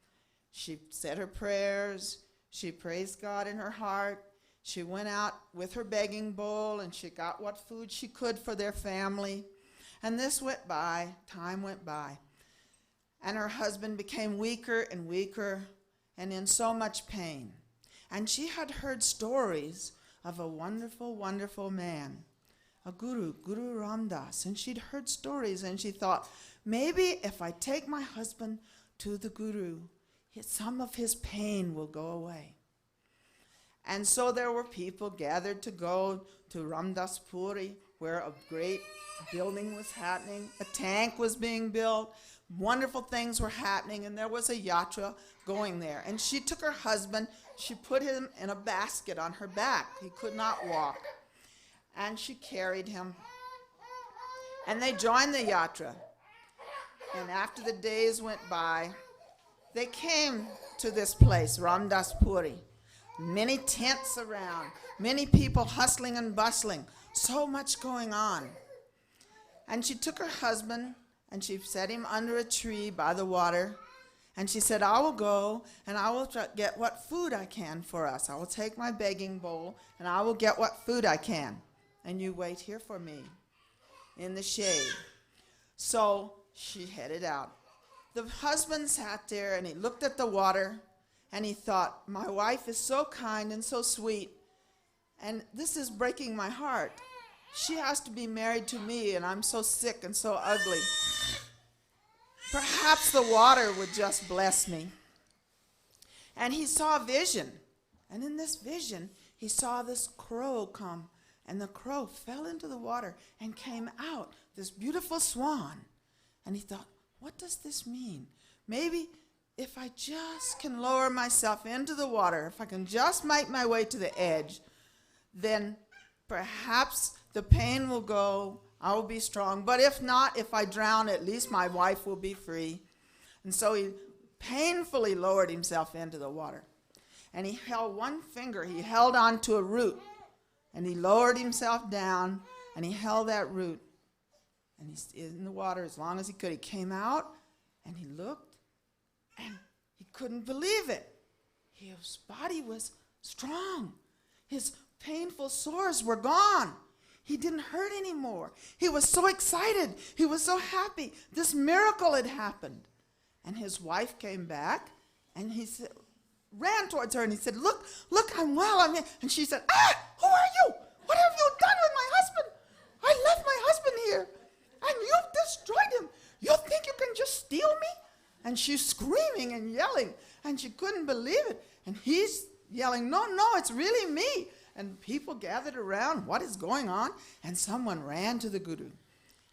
She said her prayers. She praised God in her heart. She went out with her begging bowl and she got what food she could for their family. And this went by, time went by. And her husband became weaker and weaker and in so much pain. And she had heard stories of a wonderful, wonderful man, a Guru Ramdas. And she'd heard stories and she thought, maybe if I take my husband to the Guru, some of his pain will go away. And so there were people gathered to go to Ramdas Puri, where a great building was happening. A tank was being built. Wonderful things were happening, and there was a yatra going there. And she took her husband. She put him in a basket on her back. He could not walk. And she carried him. And they joined the yatra. And after the days went by, they came to this place, Ramdas Puri. Many tents around, many people hustling and bustling, so much going on. And she took her husband and she set him under a tree by the water. And she said, I will go and I will get what food I can for us. I will take my begging bowl and I will get what food I can. And you wait here for me in the shade. So she headed out. The husband sat there and he looked at the water and he thought, my wife is so kind and so sweet, and this is breaking my heart. She has to be married to me, and I'm so sick and so ugly. Perhaps the water would just bless me. And he saw a vision, and in this vision, he saw this crow come, and the crow fell into the water and came out, this beautiful swan. And he thought, what does this mean? Maybe if I just can lower myself into the water, if I can just make my way to the edge, then perhaps the pain will go, I will be strong. But if not, if I drown, at least my wife will be free. And so he painfully lowered himself into the water. And he held one finger, he held on to a root, and he lowered himself down, and he held that root. And he's in the water as long as he could. He came out, and he looked, and he couldn't believe it. His body was strong. His painful sores were gone. He didn't hurt anymore. He was so excited. He was so happy. This miracle had happened. And his wife came back, and he said, ran towards her, and he said, look, I'm well. I'm here. And she said, who are you? What have you done with my husband? I left my husband here, and you've steal me? And she's screaming and yelling, and she couldn't believe it. And he's yelling, no, it's really me. And people gathered around, what is going on? And someone ran to the Guru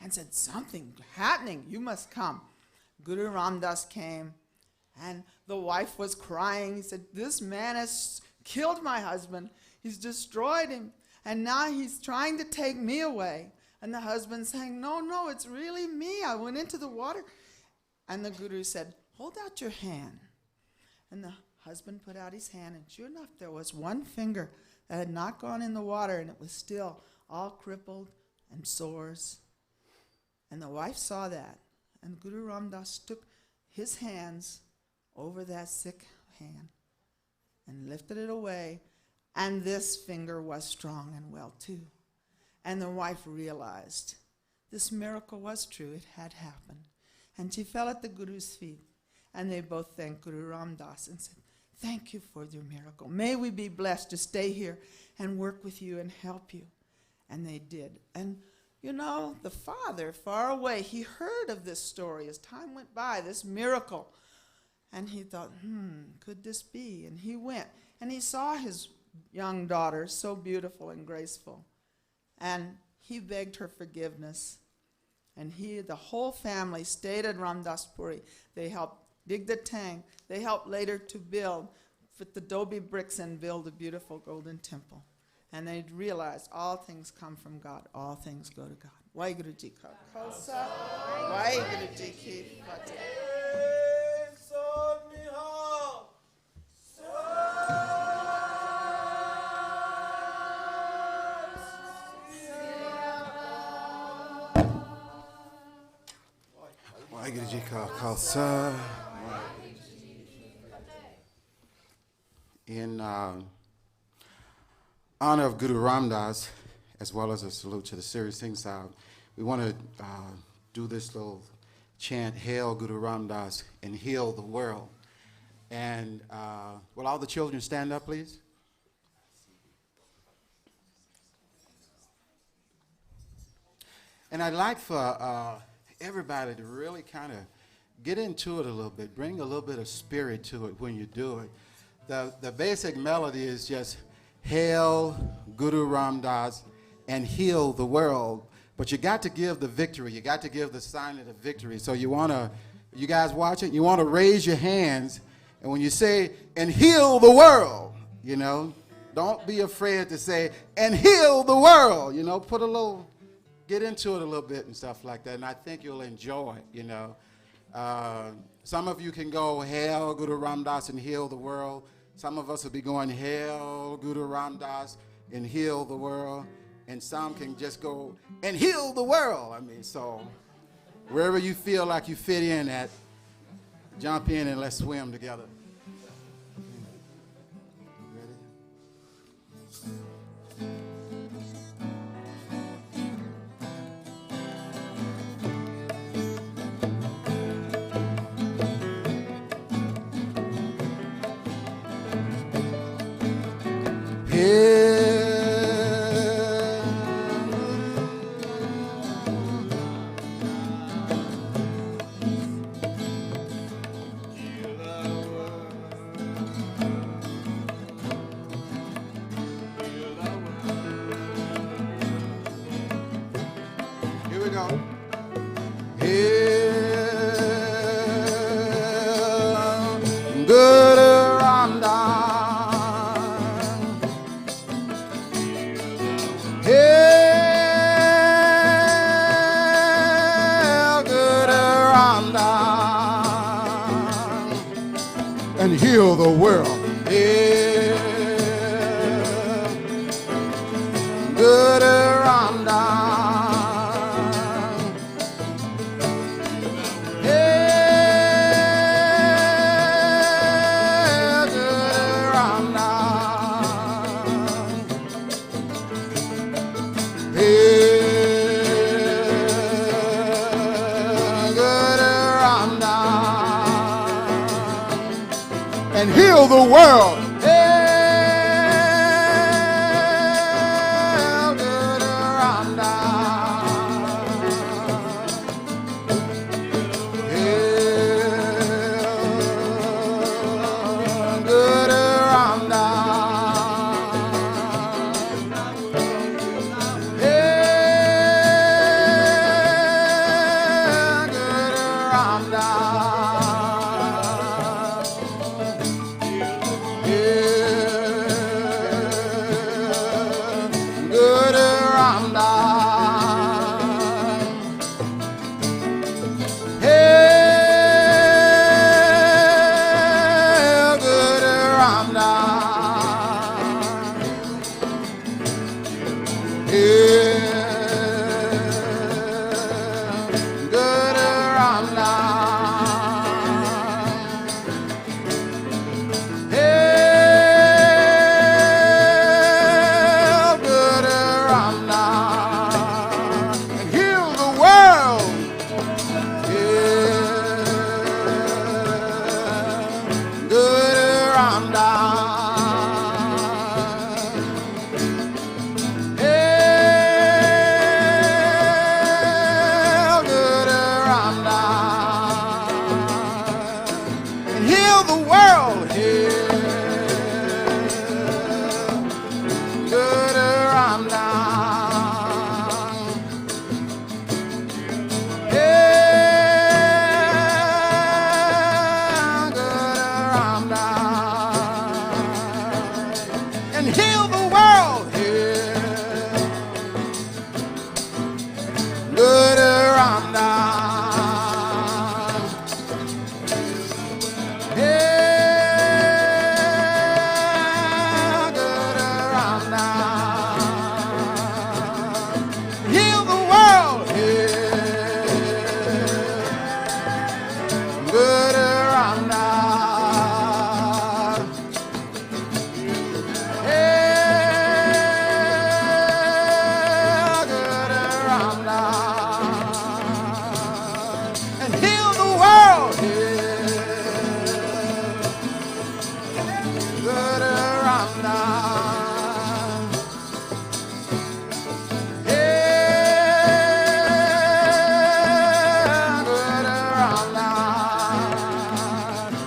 and said, something happening, you must come. Guru Ram Das came, and the wife was crying. He said, this man has killed my husband. He's destroyed him, and now he's trying to take me away. And the husband saying, no, it's really me. I went into the water. And the Guru said, hold out your hand. And the husband put out his hand, and sure enough, there was one finger that had not gone in the water, and it was still all crippled and sores. And the wife saw that, and Guru Ram Das took his hands over that sick hand and lifted it away, and this finger was strong and well too. And the wife realized this miracle was true, it had happened. And she fell at the Guru's feet, and they both thanked Guru Ram Das and said, thank you for your miracle. May we be blessed to stay here and work with you and help you. And they did. And you know, the father, far away, he heard of this story as time went by, this miracle. And he thought, could this be? And he went, and he saw his young daughter, so beautiful and graceful. And he begged her forgiveness. And the whole family stayed at Ramdaspuri. They helped dig the tank. They helped later to build with the adobe bricks and build a beautiful golden temple. And they realized all things come from God. All things go to God. Waheguru Ji ka Khalsa, Waheguru Ji ki Fateh. Waheguru Ji ka Khalsa. In honor of Guru Ram Das, as well as a salute to the Siri Singh Sahib, we want to do this little chant, Hail Guru Ram Das and heal the world. And will all the children stand up, please? And I'd like for everybody to really kind of get into it a little bit, bring a little bit of spirit to it when you do it. The basic melody is just Hail Guru Ram Das and heal the world. But you got to give the victory. You got to give the sign of the victory. So you guys watching, you want to raise your hands. And when you say, and heal the world, you know, don't be afraid to say, and heal the world, you know, get into it a little bit and stuff like that. And I think you'll enjoy it, you know. Some of you can go, Hail Guru Ram Das and heal the world. Some of us will be going, Hail Guru Ram Das and heal the world. And some can just go, and heal the world. I mean, so wherever you feel like you fit in at, jump in and let's swim together. Here we go. Guru Ram Das. Hail Guru Ram Das and heal the world. Hail Guru Ram Das. And heal the world. Hail Guru Ram Das. Hail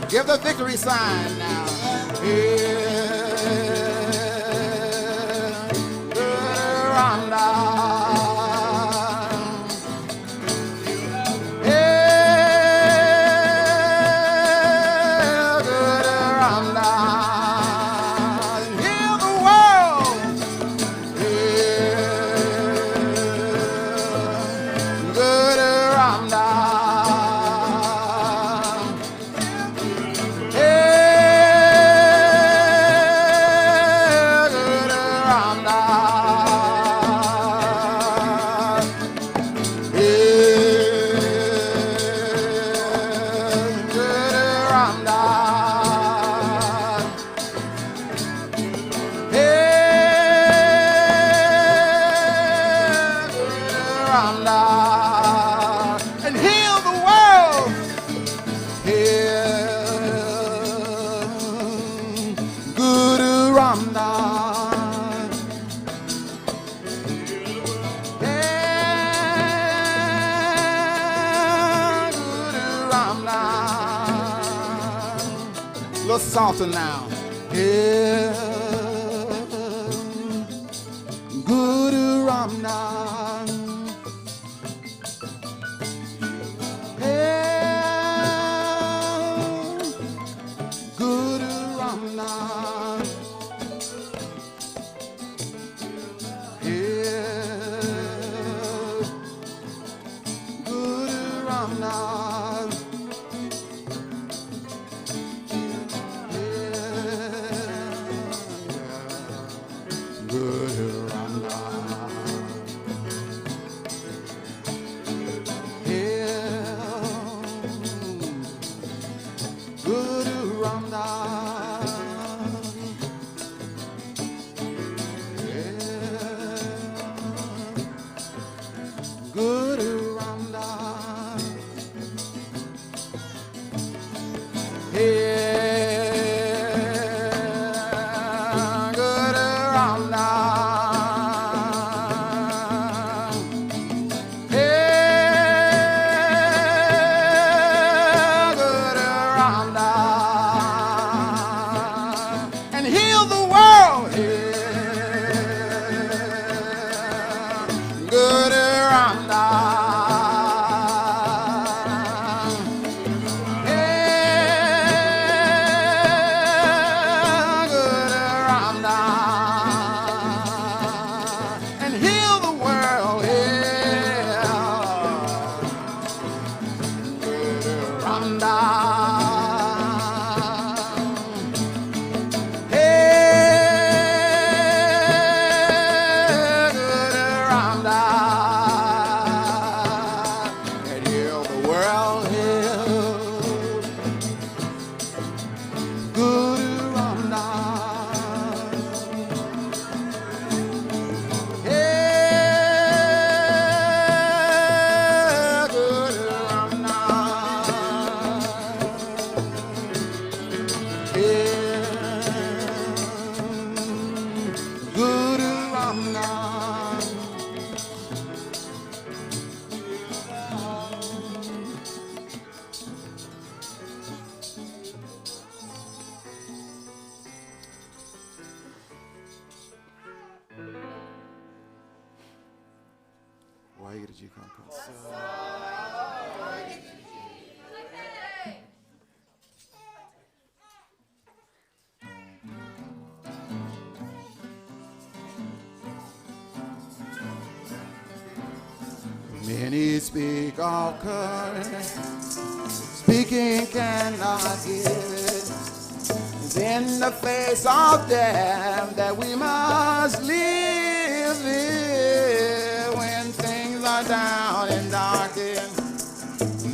Give the victory sign now. And heal the world. Guru Ramdas. Guru Ramdas. A little softer now. Guru Ramdas. Guru Ramdas. Guru Ramdas. Guru Guru Ramdas. Guru Ramdas. Guru Ramdas. And heal the world. Guru Yeah. Many speak of courage, speaking cannot give it. It's in the face of death that we must live it. When things are down and darkened,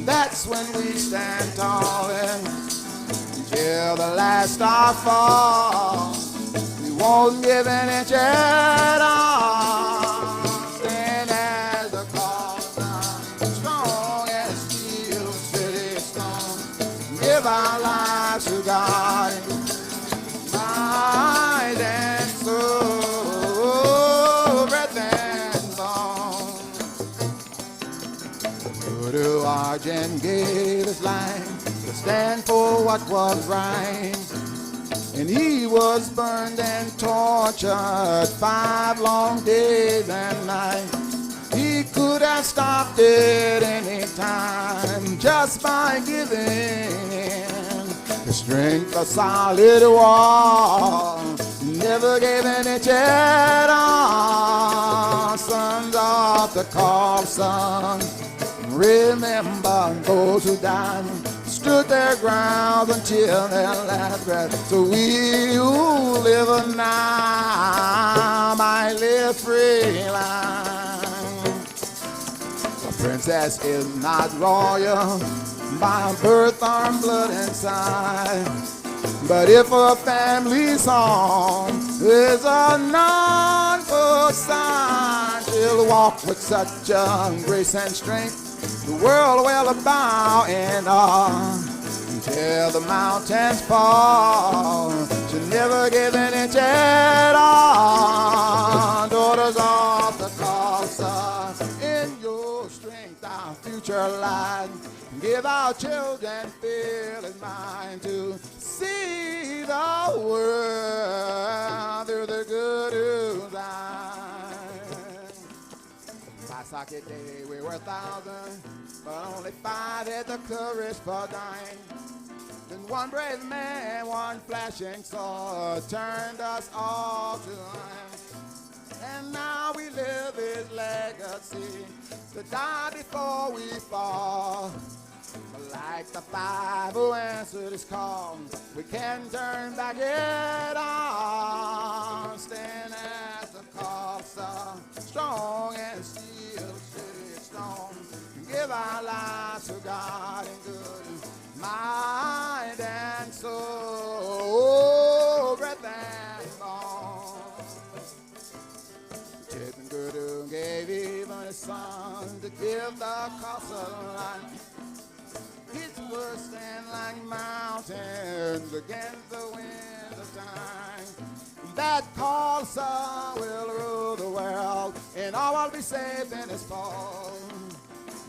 that's when we stand tall until the last star falls. We won't give an inch at all. Stand as the cause, strong as steel, steady stone. Give our lives to God, mind and soul, breath and bone. Guru Bhajan gave his life to stand for what was right. And he was burned and tortured 5 long days and nights. He could have stopped it any time just by giving in the strength of solid wall. Never gave an inch at all. Sons of the Khalsa, remember those who died, stood their ground until their last breath. So we who live now might live free life. A princess is not royal by birth or blood inside, but if a family song is a non-good sign, she'll walk with such grace and strength the world will bow in awe until the mountains fall. She'll never give an inch at all. Daughters of the Khalsa, in your strength our future lies. Give our children fearless mind to see the world through the Guru's eyes. By Sake Day we were 1,000, but only 5 had the courage for dying. Then one brave man, one flashing sword, turned us all to life. And now we live his legacy, to die before we fall. But like the 5 who answered his call, we can't turn back at all. Stand as the Khalsa, strong and steel, steady stone. Give our lives to God in good mind and soul, breath and bone. Chetan Guru gave even his son to give the Khalsa life. His words stand like mountains against the wind of time. That Khalsa will rule the world, and all will be safe in his fall.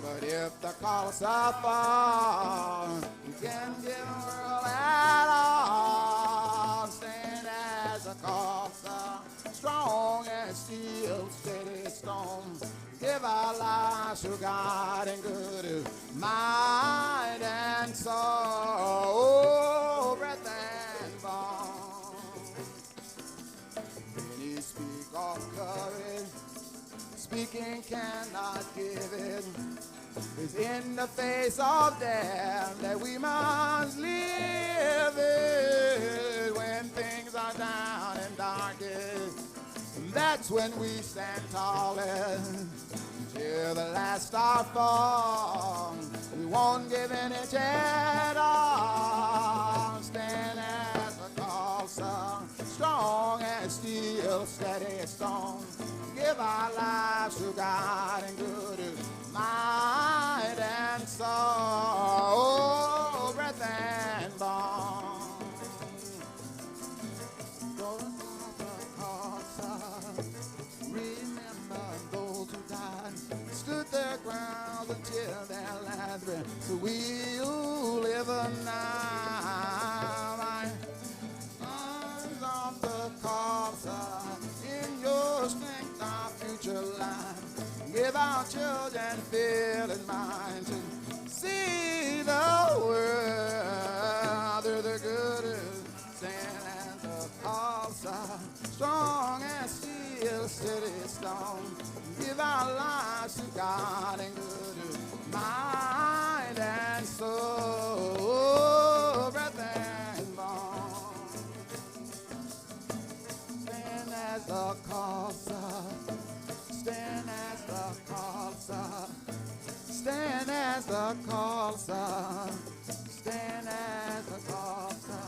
But if the Khalsa fall, you can't give the world at all. Stand as a Khalsa, strong and steel, steady stone. Give our lives to God and good mind and soul, breath and bone. Many speak of courage, speaking cannot give it. It's in the face of death that we must live it. When things are down and darkest, that's when we stand tallest. Till the last star falls, we won't give an inch at all. Stand as a Khalsa, strong as steel, steady stone. Give our lives to God in good mind and soul, breath and bone. Remember those who died, stood their ground until their last breath. So we who live now, my sons of the Khalsa, in your strength our future life. Give Give our children fearless minds to see the world through the good sin and the Khalsa, strong and steel, steady stone. Give our lives to God in good mind and soul, breath and bone. Stand as the Khalsa, stand as the Khalsa, stand as the Khalsa, stand as the Khalsa,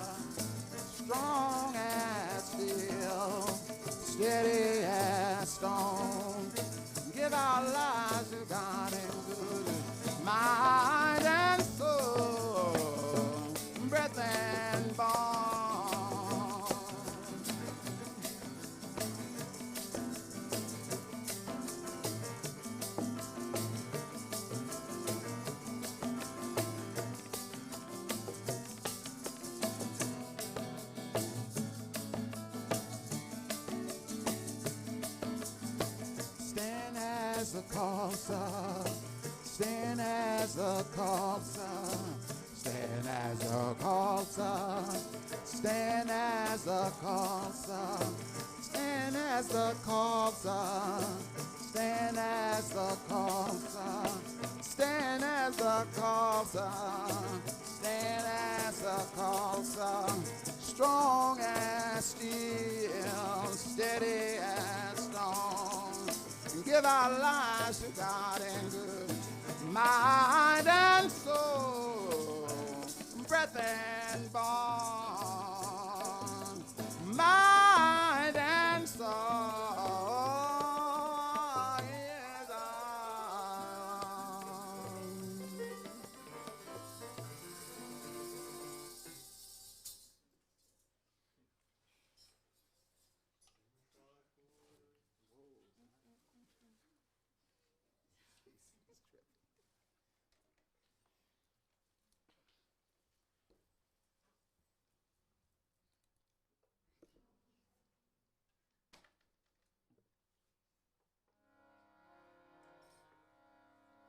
strong as steel, steady as stone. Give our lives to God in good mind and soul, breath and bone. Stand as a Khalsa, stand as a Khalsa, stand as a Khalsa, stand as a Khalsa, stand as a Khalsa, stand as a Khalsa, stand as a Khalsa, stand as a Khalsa, strong as steel, steady as stone. Give our lives to God in good mind and soul, breath and bone, mind and soul. Yes,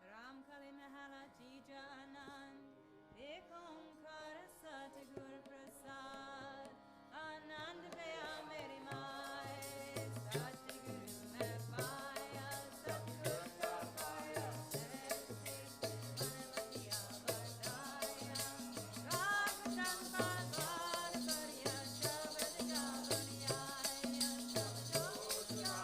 Ram Kali Mahala Jija Anand, Ek Omkar Sat Gur Prasad, Anand Veya Meri Mai, Sat Guru Mein Paya, Sat Gur Ka Paya, Manavatiya Vataya, Rag Shankar Var Karya, Shabad Javanyaya, Shabad Jogya,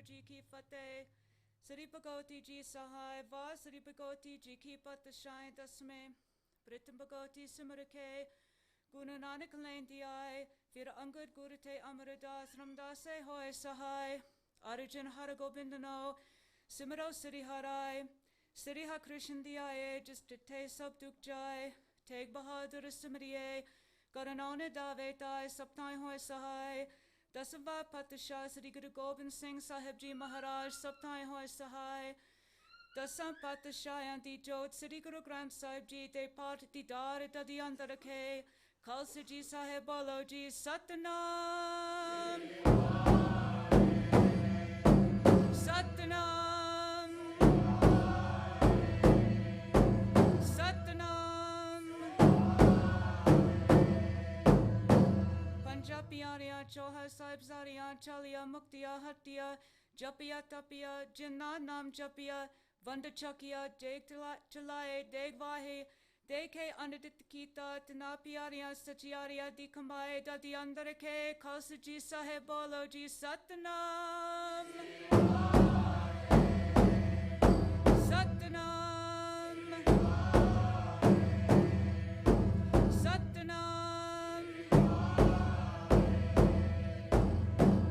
ji ki fateh. Sri Bhagavati ji Sahai, Va Sri Bhagavati ji ki patashai dasme. Britam Bhagavati Simarake, Guru Nanak Lain Diai, Vir Angad Gurute Amaradas Ramdase Hoy Sahai, Arjun Har Gobindano, Simaro Sri Harai, Sri Ha Krishan Diaye, Just Te Sab Duk Jai, Teg Bahadur Simriye, Garanone Davetai, Saptai Hoy Sahai, Dasava Patasha Sri Guru Gobind Singh Sahib Ji Maharaj, Saptai Hoy Sahai, Dasam Patashayan Di Jot Sri Guru Granth Sahib Ji De Pat Didar Dadi Andarakhe, Khalsa Ji Sahib Bolo Ji Satnam Satnam Satnam Panjabiya Choha Sahib Zariya Chaliya Muktiya Hattiya Japiya Tapiya Jinnah Nam Japiya Vanda Chakiya Deg Chalaye Deg Vahe Dekhe Anadit Kita Tanapiariya Sachiariya Dikambaye Dadi Andarake Khalsa Ji Sahib Bolo Ji Satnam Satnam Satnam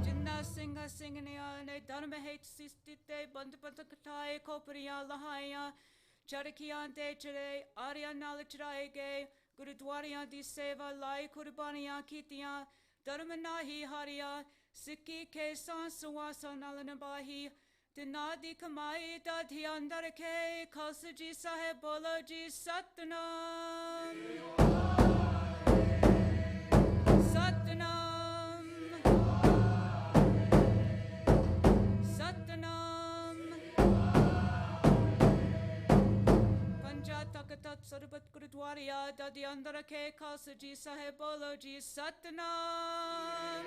Jinnah Singha Singhaniya Ne Dharma Hate Sistite Bandapanta Kataye Kopariya Lahaya Charakiyan de Chere, Arya Nalachraye Gay, Gurdwara di Seva, Lai Kurbaniya Kitiya, Dharma Nahi Hariya, Sikhi Ke San Suwasa Nalanabahi, Dinadi Kamai Dadhi Andarake, Khalsa Ji Sahib Bolo Ji Satnam Satnam Satnam Takatat Sarbat Gurdwara Dadi Andarake Khalsa Ji Sahib Bolo Ji Satnam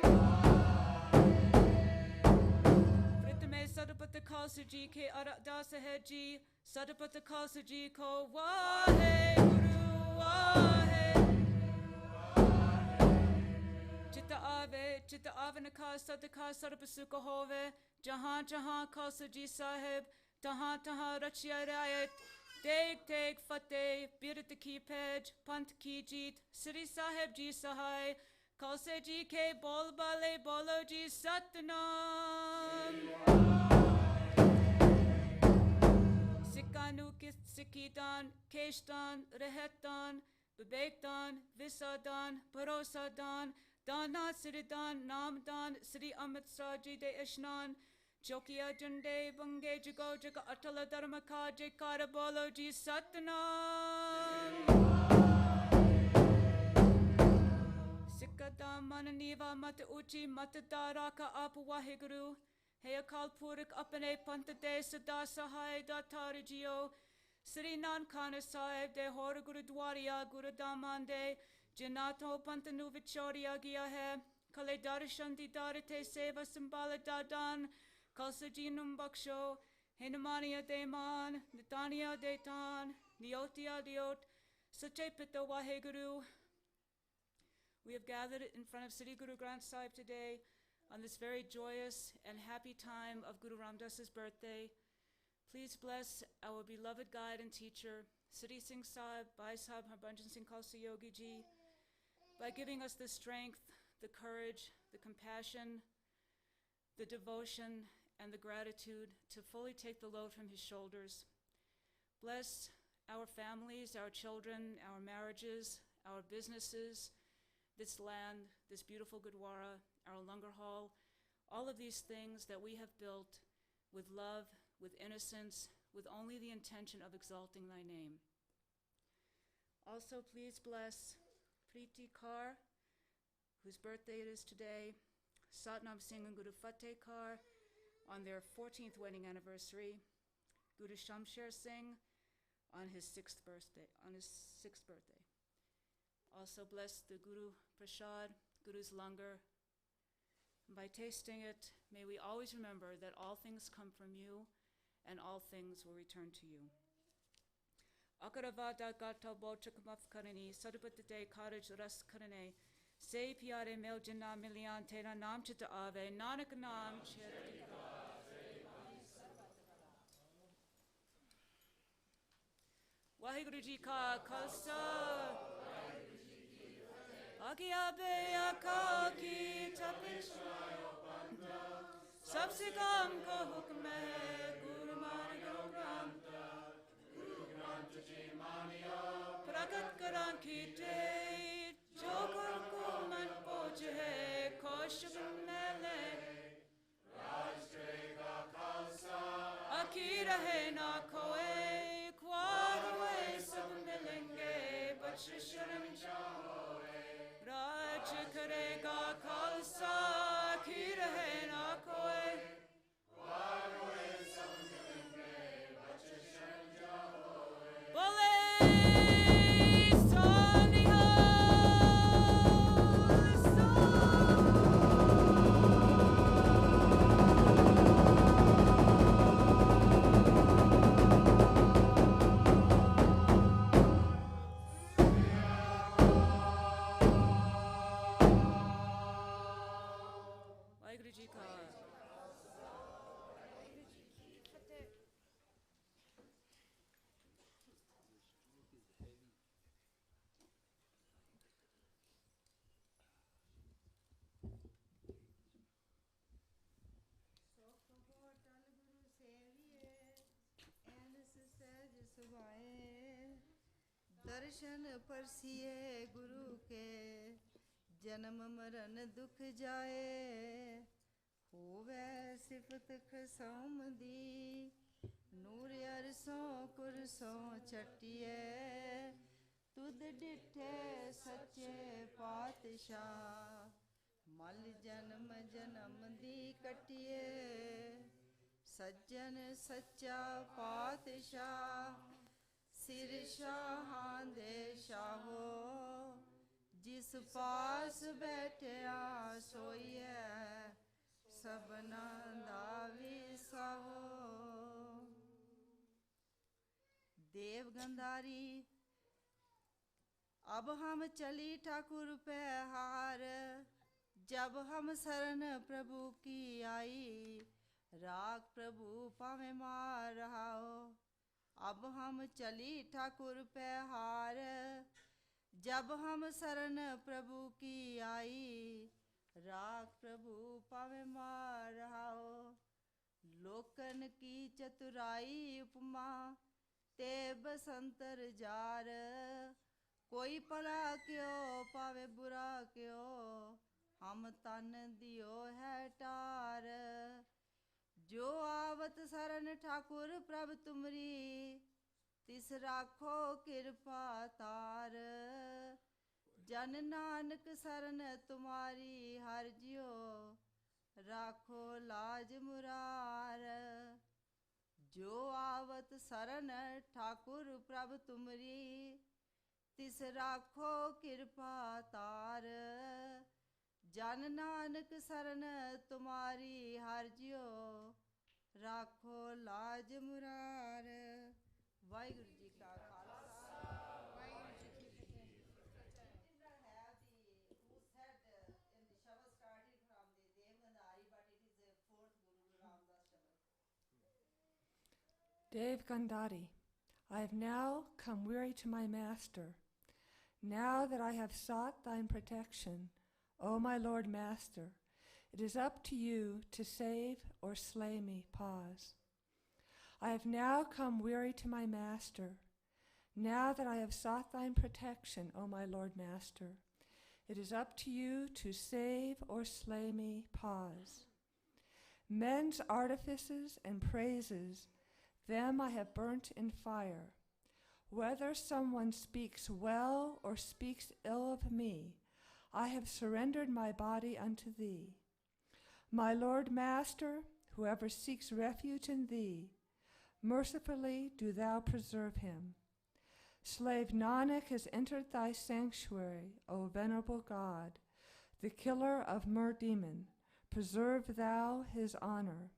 Pritame Sarbat Khalsa Ji Ke Aradasa Hai Ji Sarbat Khalsa Ji Ko Wahe Guru Wahe Chitta Avanaka Sadaka Sarpasuka Hove Jahan Jahan Khalsa Ji Sahib Tahan Tahan Rachya Rayat Teg Teg Fateh, Birat Ki Pej, Pant Ki Jeet, Siri Sahib Ji Sahai, Khalsa Ji Ke Bol Bale Bolo Ji Satnam Sikkanu Sikhidan, Keshdan, Rehetan, Bibekdan, Visadan, Bharosadan, Dana Siridan, Namdan, Sri Amit Saji De Ishnan, Chokiya Jande Bunge Jago Jaga Atala Dharma Ka Jekara Bolo Ji Satnam Sikkada Mananiva Mata Uchi Mata Daraka Apu Waheguru Heakal Purik Apane Pantade Sada Sahai Datari Jio Sri Nankana Sahib De Hora Guru Dwariya Guru Damande Janato Pantanu Vichoria Giahe Kale Darshanti Darite Seva Sambala Dadan Khalsa Ji Num Baksho, Henamaniya Deman, Nitaniya Detan, Niotia Diot, Sache Pita Waheguru. We have gathered in front of Sri Guru Granth Sahib today on this very joyous and happy time of Guru Ramdas's birthday. Please bless our beloved guide and teacher, Siri Singh Sahib, Bhai Sahib Harbhajan Singh Khalsa Yogi Ji, by giving us the strength, the courage, the compassion, the devotion, and the gratitude to fully take the load from his shoulders. Bless our families, our children, our marriages, our businesses, this land, this beautiful gurdwara, our langar hall, all of these things that we have built with love, with innocence, with only the intention of exalting thy name. Also, please bless Preeti Kaur, whose birthday it is today, Satnam Singh and Guru Fateh Kaur on their 14th wedding anniversary, Guru Shamsher Singh on his 6th birthday. Also bless the Guru Prasad, Guru's langar. And by tasting it, may we always remember that all things come from you and all things will return to you. Akaravada gata bochakamaf karani, sadapatite karaj ras karane, Se pyare mel jana milian tera naam chita ave, nanak naam chirati Vaheguru Ji Ka Khalsa, Agya Beya Ka Ki Tapish, Sabse Kam Ka Hukm Hai, Guru Nanak Pragat Karan Ki Te, Jo Kar Ko Man Poch Hai, Kosh Mele, Aki Rahe Na Koe, Kwar Hoye Sab Milenge, Bach Sharan Chahoe, Raj Karega Khalsa, Aki Rahe Na Koe, Kwar Hoye Sab Milenge, Bach Sharan Chahoe, Bole Saniha Vaheguru Ji Ka दर्शन परसिए गुरु के जन्म मरण दुख जाए होवे सिफत खसौम दी नूर अरसों कुरसों चटिए तुद डिठे सच्चे पातशाह मल जन्म जन्म दी कटिए सज्जन सच्चा पातशाह सिर शाहां दे शाहो जिस पास बैठया सोइए सबना दा विसाहो देव गंधारी अब हम चली ठाकुर पे हार जब हम शरण प्रभु की आई राग प्रभु पावे मार रहाओ अब हम चली ठाकुर पे हार जब हम शरण प्रभु की आई राग प्रभु पावे मार रहाओ लोकन की चतुराई उपमा ते बसंतर जार कोई भला क्यों पावे बुरा क्यों हम तन दियो है टार जो आवत शरण ठाकुर प्रभ तुमरी तिस राखो कृपा तार जन नानक शरण तुम्हारी हर जियो राखो लाज मुरार जो आवत शरण ठाकुर प्रभ तुमरी तिस राखो कृपा तार जन नानक शरण तुम्हारी हर जियो राखो लाज मुरार वाहिगुरु जी का खालसा वाहिगुरु जी की फतेह who said in the Shabad started from the Devgandhari but it is the fourth Guru Ramdas Shabad. Dev Gandhari, I have now come weary to my master. Now that I have sought thine protection, O my Lord Master, it is up to you to save or slay me. Pause. I have now come weary to my master. Now that I have sought thine protection, O my Lord Master, it is up to you to save or slay me. Pause. Men's artifices and praises, them I have burnt in fire. Whether someone speaks well or speaks ill of me, I have surrendered my body unto thee. My Lord Master, whoever seeks refuge in thee, mercifully do thou preserve him. Slave Nanak has entered thy sanctuary, O venerable God, the killer of mer-demon. Preserve thou his honor.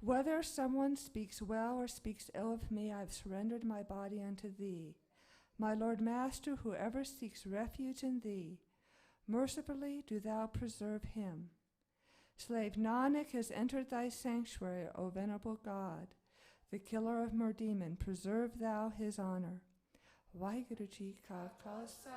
Whether someone speaks well or speaks ill of me, I have surrendered my body unto thee. My Lord Master, whoever seeks refuge in thee, mercifully do thou preserve him. Slave Nanak has entered thy sanctuary, O venerable God, the killer of Murdemon, preserve thou his honor. Waheguru Ji Ka Khalsa.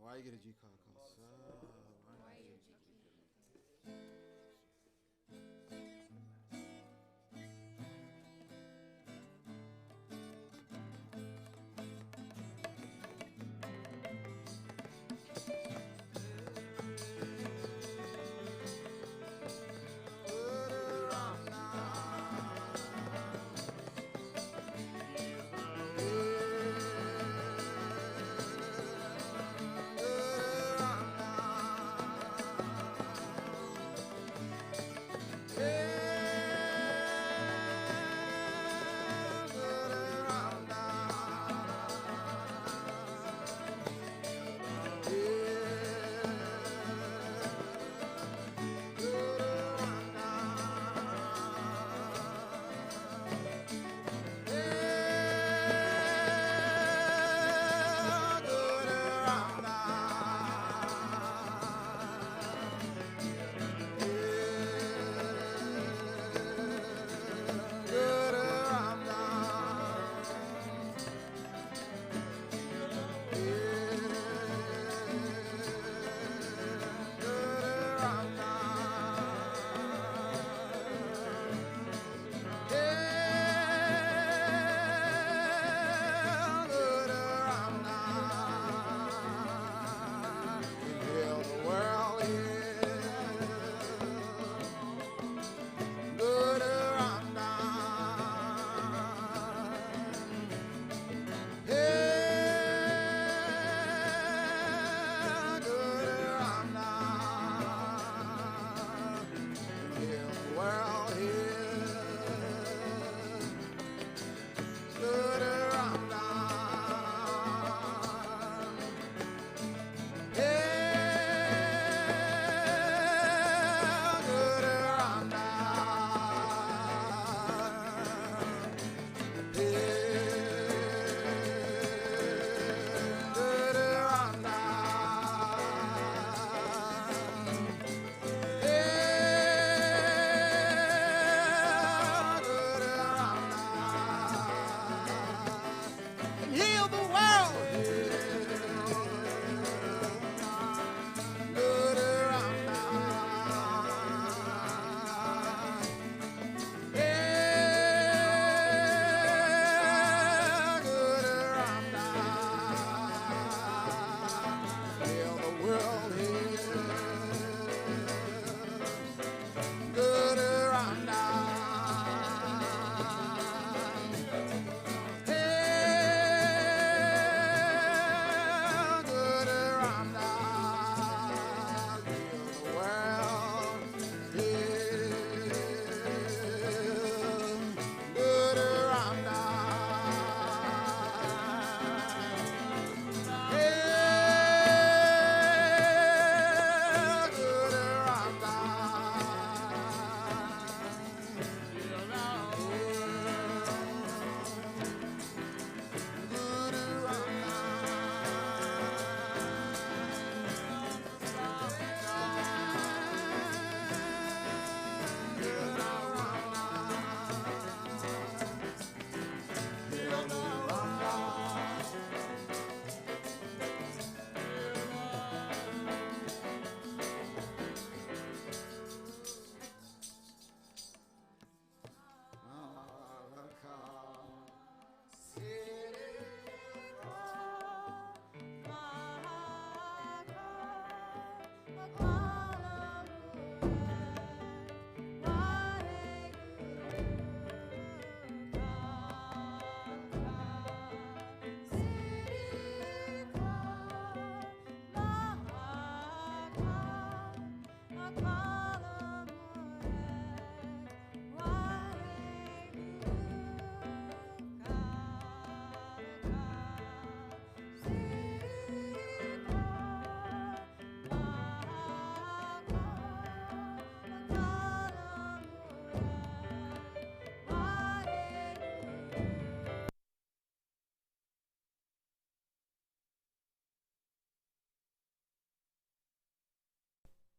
Waheguru Ji Ka